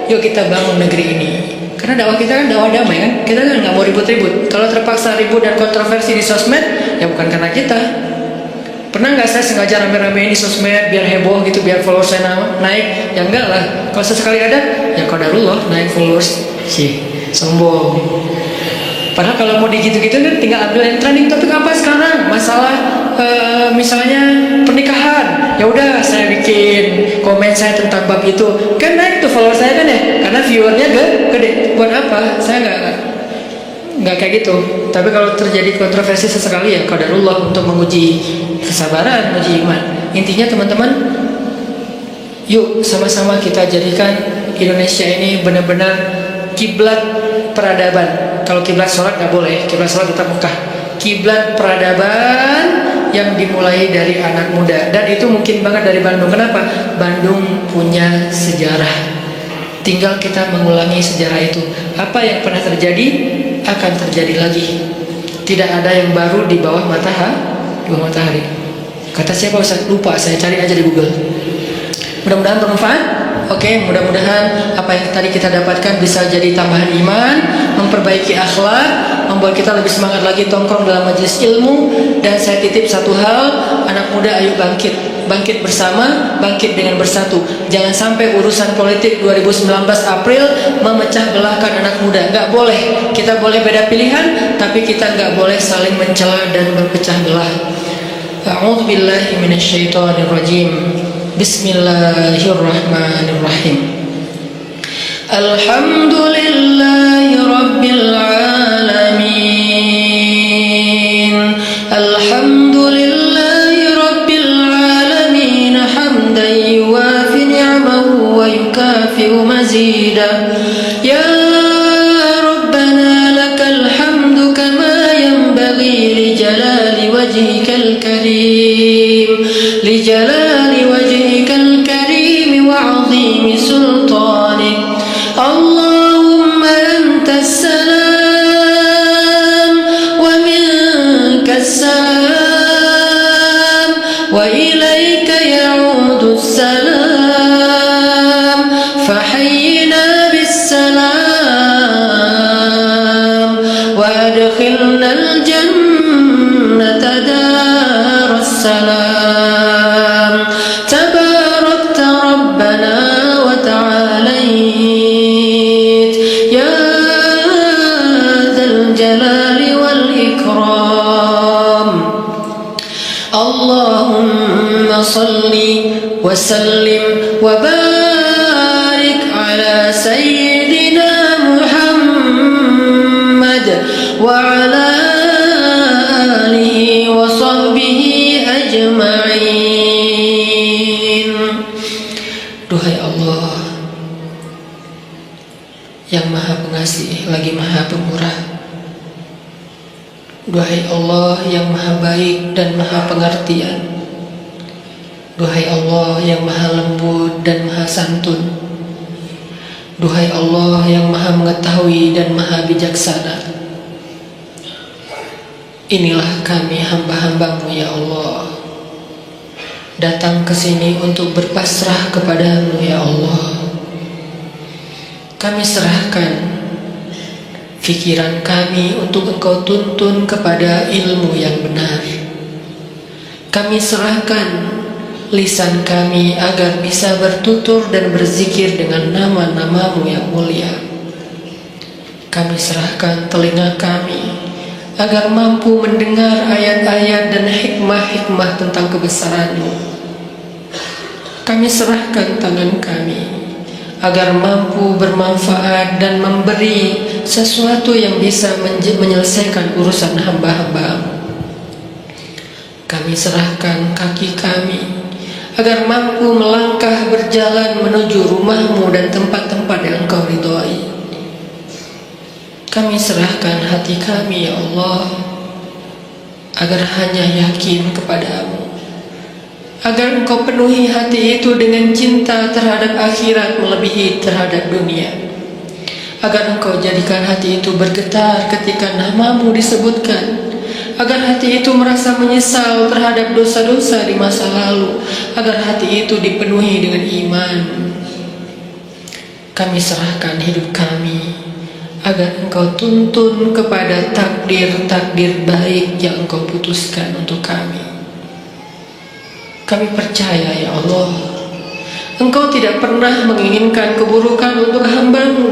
Yuk kita bangun negeri ini. Karena dakwah kita kan dakwah damai kan. Kita kan nggak mau ribut-ribut. Kalau terpaksa ribut dan kontroversi di sosmed, ya bukan karena kita. Pernah nggak saya sengaja rame-ramein di sosmed biar heboh gitu, biar followers saya naik? Ya enggak lah. Kalau sesekali ada, ya qadarullah naik followers. Sih, sombong. Padahal kalau mau digitu-gitu kan tinggal ambil yang trending topik apa sekarang? Masalah misalnya pernikahan. Ya udah saya bikin komen saya tentang bab itu. Kan naik tuh followers saya kan ya? Karena viewernya gede. Buat apa? Saya nggak kayak gitu. Tapi kalau terjadi kontroversi sesekali ya qadarullah untuk menguji kesabaran, menguji iman. Intinya teman-teman, yuk sama-sama kita jadikan Indonesia ini benar-benar kiblat peradaban. Kalau kiblat sholat nggak boleh, kiblat sholat tetap Mekah. Kiblat peradaban yang dimulai dari anak muda. Dan itu mungkin banget dari Bandung. Kenapa? Bandung punya sejarah. Tinggal kita mengulangi sejarah itu. Apa yang pernah terjadi akan terjadi lagi. Tidak ada yang baru di bawah matahari. Kata siapa Ustaz? Lupa, saya cari aja di Google. Mudah-mudahan bermanfaat. Oke, mudah-mudahan apa yang tadi kita dapatkan bisa jadi tambahan iman, memperbaiki akhlak, membuat kita lebih semangat lagi tongkrong dalam majelis ilmu. Dan saya titip satu hal, anak muda ayo bangkit bersama, bangkit dengan bersatu. Jangan sampai urusan politik 2019 April memecah belahkan anak muda. Nggak boleh. Kita boleh beda pilihan, tapi kita nggak boleh saling mencela dan berpecah belah. A'udzu billahi minasyaitonir rajim. Bismillahirrahmanirrahim. Alhamdulillahi rabbil alamin. Alhamdulillahi rabbil alamin hamdan yuwafi ni'amahu wa yukafi'u mazidah. Ya Rabbana lakal hamdu kama yanbaghi li jalali wajhikal karim. Li jalali wajhikal karim wa 'azimi sultanik. Allahumma antas salam wa minkas salam wa ilayka ya'udus salam fahayyina bis salam wa adkhilna al jannata daras salam. Tabarakta rabbana wa ta'alayt ya dzal jalali wal ikram. Allahumma salli wa sallim wa barik ala sayyidina Muhammad wa ala alihi wa sahbihi ajma'in. Duhai Allah yang maha pengasih lagi maha pemurah. Duhai Allah yang maha baik dan maha pengertian. Duhai Allah yang maha lembut dan maha santun. Duhai Allah yang maha mengetahui dan maha bijaksana. Inilah kami hamba-hambamu ya Allah, datang ke sini untuk berpasrah kepadamu ya Allah. Kami serahkan pikiran kami untuk Engkau tuntun kepada ilmu yang benar. Kami serahkan lisan kami agar bisa bertutur dan berzikir dengan nama-nama-Mu yang mulia. Kami serahkan telinga kami agar mampu mendengar ayat-ayat dan hikmah-hikmah tentang kebesaran-Mu. Kami serahkan tangan kami agar mampu bermanfaat dan memberi sesuatu yang bisa menyelesaikan urusan hamba-hamba-Mu. Kami serahkan kaki kami agar mampu melangkah berjalan menuju rumah-Mu dan tempat-tempat yang Engkau ridhoi. Kami serahkan hati kami ya Allah agar hanya yakin kepadamu. agar Engkau penuhi hati itu dengan cinta terhadap akhirat melebihi terhadap dunia, agar Engkau jadikan hati itu bergetar ketika nama-Mu disebutkan, agar hati itu merasa menyesal terhadap dosa-dosa di masa lalu, agar hati itu dipenuhi dengan iman. Kami serahkan hidup kami agar Engkau tuntun kepada takdir-takdir baik yang Engkau putuskan untuk kami. Kami percaya ya Allah, Engkau tidak pernah menginginkan keburukan untuk hamba-Mu.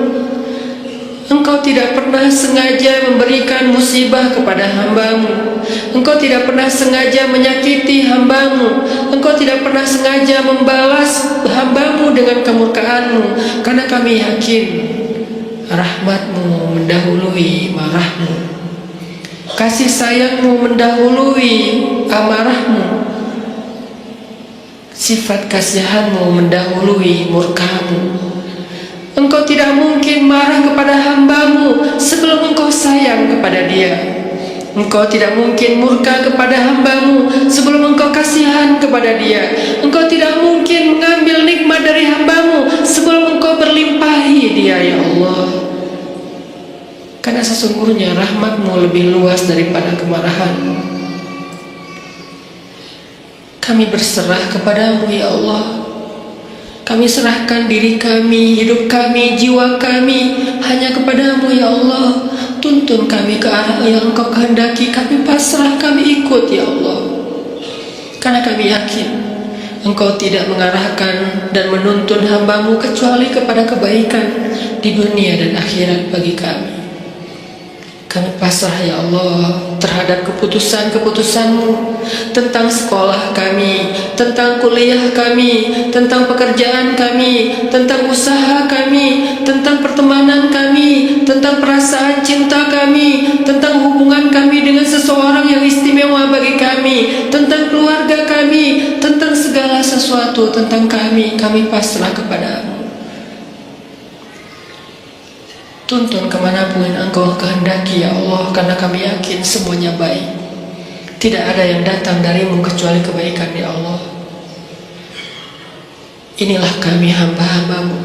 Engkau tidak pernah sengaja memberikan musibah kepada hamba-Mu. Engkau tidak pernah sengaja menyakiti hamba-Mu. Engkau tidak pernah sengaja membalas hamba-Mu dengan kemurkaan-Mu. Karena kami yakin rahmat-Mu mendahului marah-Mu, kasih sayang-Mu mendahului amarah-Mu, sifat kasihan-Mu mendahului murka-Mu. Engkau tidak mungkin marah kepada hamba-Mu sebelum Engkau sayang kepada dia. Engkau tidak mungkin murka kepada hamba-Mu sebelum Engkau kasihan kepada dia. Engkau tidak mungkin mengambil nikmat dari hamba-Mu sebelum Engkau berlimpahi dia ya Allah. Karena sesungguhnya rahmat-Mu lebih luas daripada kemarahan-Mu. Kami berserah kepada-Mu ya Allah. Kami serahkan diri kami, hidup kami, jiwa kami hanya kepada-Mu ya Allah. Tuntun kami ke arah yang Engkau kehendaki. Kami pasrah, kami ikut ya Allah. Karena kami yakin Engkau tidak mengarahkan dan menuntun hamba-Mu kecuali kepada kebaikan di dunia dan akhirat bagi kami. Kami pasrah ya Allah terhadap keputusan-keputusan-Mu tentang sekolah kami, tentang kuliah kami, tentang pekerjaan kami, tentang usaha kami, tentang pertemanan kami, tentang perasaan cinta kami, tentang hubungan kami dengan seseorang yang istimewa bagi kami, tentang keluarga kami, tentang segala sesuatu tentang kami pasrah kepada-Mu. Tuntun kemanapun Engkau kehendaki ya Allah, karena kami yakin semuanya baik. Tidak ada yang datang dari-Mu kecuali kebaikan ya Allah. Inilah kami hamba-hamba-Mu,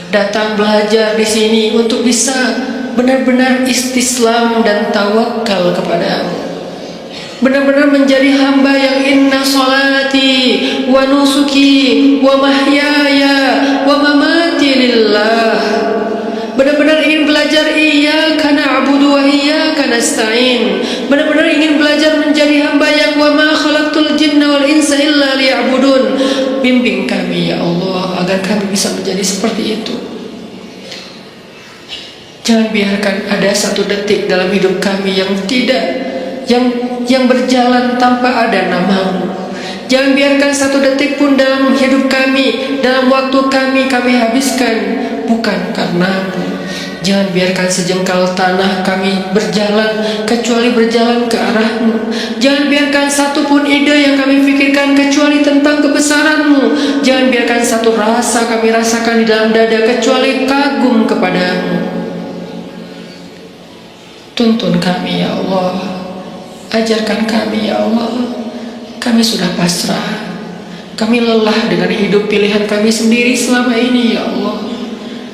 datang belajar di sini untuk bisa benar-benar istislam dan tawakal kepada-Mu, benar-benar menjadi hamba yang inna salati wa nusuki wa mahyaya wa mamati lillah. Benar-benar ingin belajar iyyaka na'budu wa iyyaka nasta'in. Benar-benar ingin belajar menjadi hamba yang wa ma khalaqtul jinna wal insa illa liya'budun. Bimbing kami ya Allah agar kami bisa menjadi seperti itu. Jangan biarkan ada satu detik dalam hidup kami yang yang berjalan tanpa ada nama-Mu. Jangan biarkan satu detik pun dalam hidup kami, dalam waktu kami habiskan bukan karena-Mu. Jangan biarkan sejengkal tanah kami berjalan kecuali berjalan ke arah-Mu. Jangan biarkan satu pun ide yang kami pikirkan kecuali tentang kebesaran-Mu. Jangan biarkan satu rasa kami rasakan di dalam dada kecuali kagum kepada-Mu. Tuntun kami ya Allah, ajarkan kami ya Allah. Kami sudah pasrah, kami lelah dengan hidup pilihan kami sendiri selama ini ya Allah.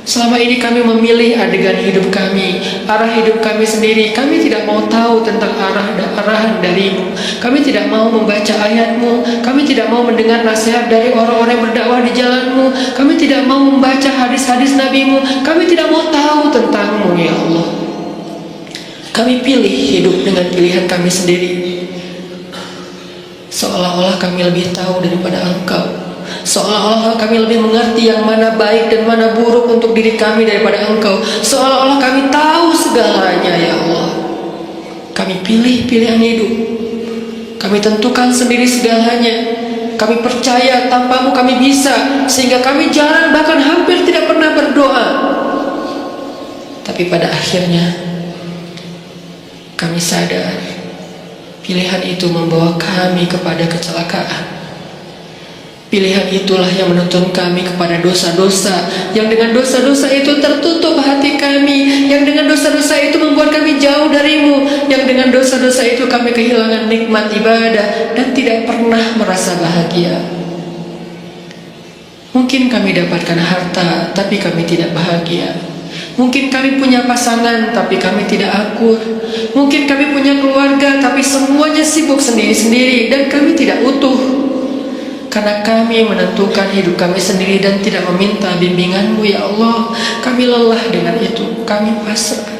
Selama ini kami memilih adegan hidup kami, arah hidup kami sendiri. Kami tidak mau tahu tentang arahan dari-Mu. Kami tidak mau membaca ayat-Mu. Kami tidak mau mendengar nasihat dari orang-orang yang berdakwah di jalan-Mu. Kami tidak mau membaca hadis-hadis Nabi-Mu. Kami tidak mau tahu tentang-Mu ya Allah. Kami pilih hidup dengan pilihan kami sendiri, seolah-olah kami lebih tahu daripada Engkau, seolah-olah kami lebih mengerti yang mana baik dan mana buruk untuk diri kami daripada Engkau, seolah-olah kami tahu segalanya ya Allah. Kami pilih pilihan hidup, kami tentukan sendiri segalanya. Kami percaya tanpa-Mu kami bisa, sehingga kami jalan bahkan hampir tidak pernah berdoa. Tapi pada akhirnya kami sadar pilihan itu membawa kami kepada kecelakaan. Pilihan itulah yang menuntun kami kepada dosa-dosa, yang dengan dosa-dosa itu tertutup hati kami, yang dengan dosa-dosa itu membuat kami jauh darimu, yang dengan dosa-dosa itu kami kehilangan nikmat ibadah dan tidak pernah merasa bahagia. Mungkin kami dapatkan harta, tapi kami tidak bahagia. Mungkin kami punya pasangan, tapi kami tidak akur. Mungkin kami punya keluarga, tapi semuanya sibuk sendiri-sendiri dan kami tidak utuh. Karena kami menentukan hidup kami sendiri dan tidak meminta bimbingan-Mu, ya Allah. Kami lelah dengan itu, kami pasrah.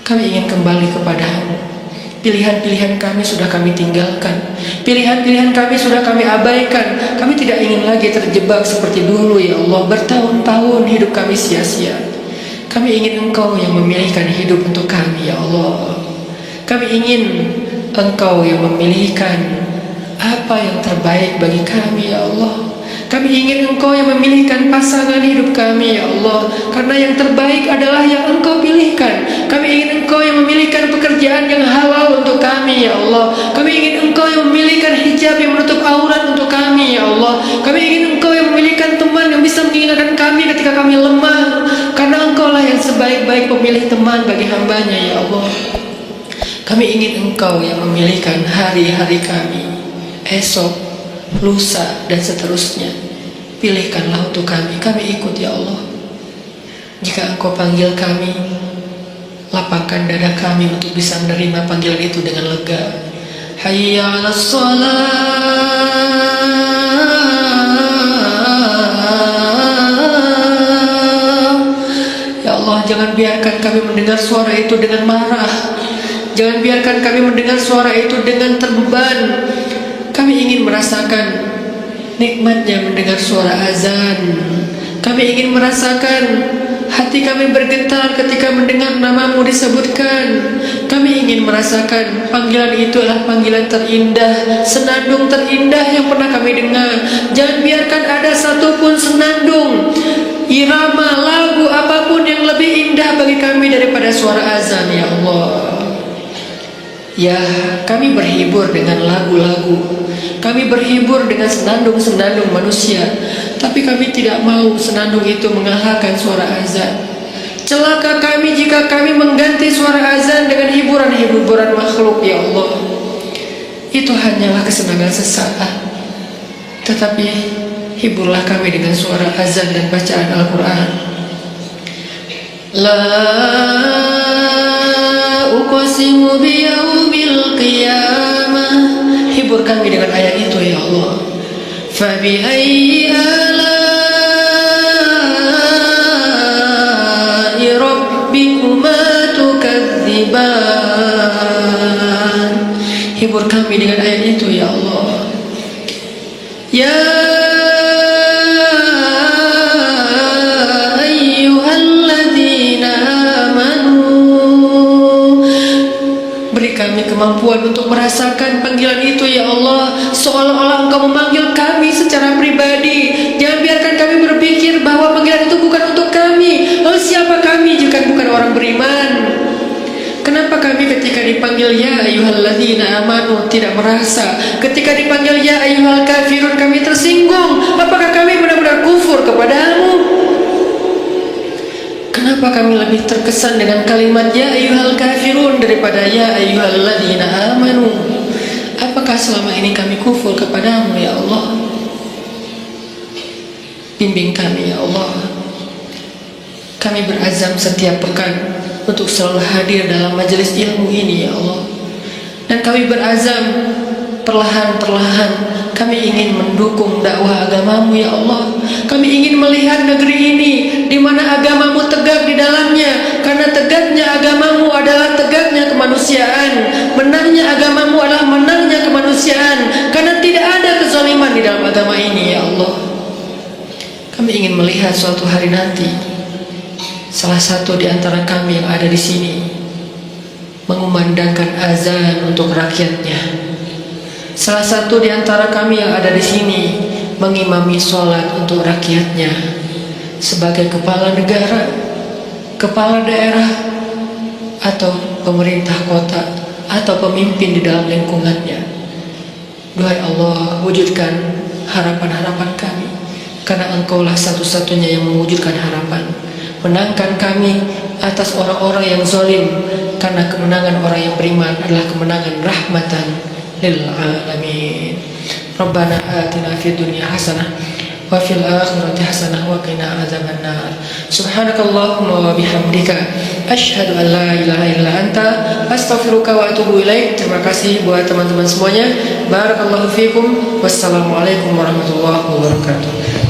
Kami ingin kembali kepada-Mu. Pilihan-pilihan kami sudah kami tinggalkan, pilihan-pilihan kami sudah kami abaikan. Kami tidak ingin lagi terjebak seperti dulu, ya Allah. Bertahun-tahun hidup kami sia-sia. Kami ingin Engkau yang memilihkan hidup untuk kami, ya Allah. Kami ingin Engkau yang memilihkan apa yang terbaik bagi kami, ya Allah. Kami ingin Engkau yang memilihkan pasangan hidup kami, ya Allah. Karena yang terbaik adalah yang Engkau pilihkan. Kami ingin Engkau yang memilihkan pekerjaan yang halal untuk kami, ya Allah. Kami ingin Engkau yang memilihkan hijab yang menutup aurat untuk kami, ya Allah. Kami ingin Engkau yang memilihkan teman yang bisa mengingatkan kami ketika kami lemah. Karena Engkau lah yang sebaik-baik pemilih teman bagi hamba-Nya, ya Allah. Kami ingin Engkau yang memilihkan hari-hari kami, esok, lusa, dan seterusnya. Pilihkanlah untuk kami, kami ikut, ya Allah. Jika Engkau panggil kami, lapangkan dada kami untuk bisa menerima panggilan itu dengan lega. Hayya 'alas shalah. Ya Allah, jangan biarkan kami mendengar suara itu dengan marah. Jangan biarkan kami mendengar suara itu dengan terbeban. Kami ingin merasakan nikmatnya mendengar suara azan. Kami ingin merasakan hati kami bergetar ketika mendengar namamu disebutkan. Kami ingin merasakan panggilan itu adalah panggilan terindah, senandung terindah yang pernah kami dengar. Jangan biarkan ada satupun senandung, irama, lagu, apapun yang lebih indah bagi kami daripada suara azan, ya Allah. Ya, kami berhibur dengan lagu-lagu, kami berhibur dengan senandung-senandung manusia, tapi kami tidak mau senandung itu mengalahkan suara azan. Celaka kami jika kami mengganti suara azan dengan hiburan-hiburan makhluk, ya Allah. Itu hanyalah kesenangan sesaat. Tetapi hiburlah kami dengan suara azan dan bacaan Al-Quran. La uqsimu biyaumil qiyamah. Hibur kami dengan ayat itu, ya Allah. Fabi ayyi ala'i rabbikuma tukadziban. Hibur kami dengan ayat itu, ya Allah. Ya kami kemampuan untuk merasakan panggilan itu, ya Allah, seolah-olah Engkau memanggil kami secara pribadi. Jangan biarkan kami berpikir bahwa panggilan itu bukan untuk kami. Lalu siapa kami jika bukan orang beriman? Kenapa kami ketika dipanggil ya ayyuhalladzina amanu tidak merasa? Ketika dipanggil ya ayyuhal kafirun kami tersinggung. Apakah kami benar-benar kufur kepadamu? Kenapa kami lebih terkesan dengan kalimat ya ayyuhal kafirun daripada ya ayyuhalladzina amanu? Apakah selama ini kami kufur kepadamu, ya Allah? Bimbing kami, ya Allah. Kami berazam setiap pekan untuk selalu hadir dalam majelis ilmu ini, ya Allah. Dan kami berazam perlahan-perlahan kami ingin mendukung dakwah agamamu, ya Allah. Kami ingin melihat negeri ini di mana agamamu tegak di dalamnya. Karena tegaknya agamamu adalah tegaknya kemanusiaan, menangnya agamamu adalah menangnya kemanusiaan. Karena tidak ada kezaliman di dalam agama ini, ya Allah. Kami ingin melihat suatu hari nanti salah satu di antara kami yang ada di sini mengumandangkan azan untuk rakyatnya. Salah satu di antara kami yang ada di sini mengimami sholat untuk rakyatnya sebagai kepala negara, kepala daerah, atau pemerintah kota, atau pemimpin di dalam lingkungannya. Duhai Allah, wujudkan harapan-harapan kami, karena Engkaulah satu-satunya yang mewujudkan harapan. Menangkan kami atas orang-orang yang zalim, karena kemenangan orang yang beriman adalah kemenangan rahmatan lil alamin. Rabbana atina fid dunya hasanah wa fil akhirati hasanah wa qina adzabannar. Subhanakallahumma wa bihamdika asyhadu an la ilaha illa anta astaghfiruka wa atubu ilaik. Terima kasih buat teman-teman semuanya. Barakallahu fikum. Wassalamualaikum warahmatullahi wabarakatuh.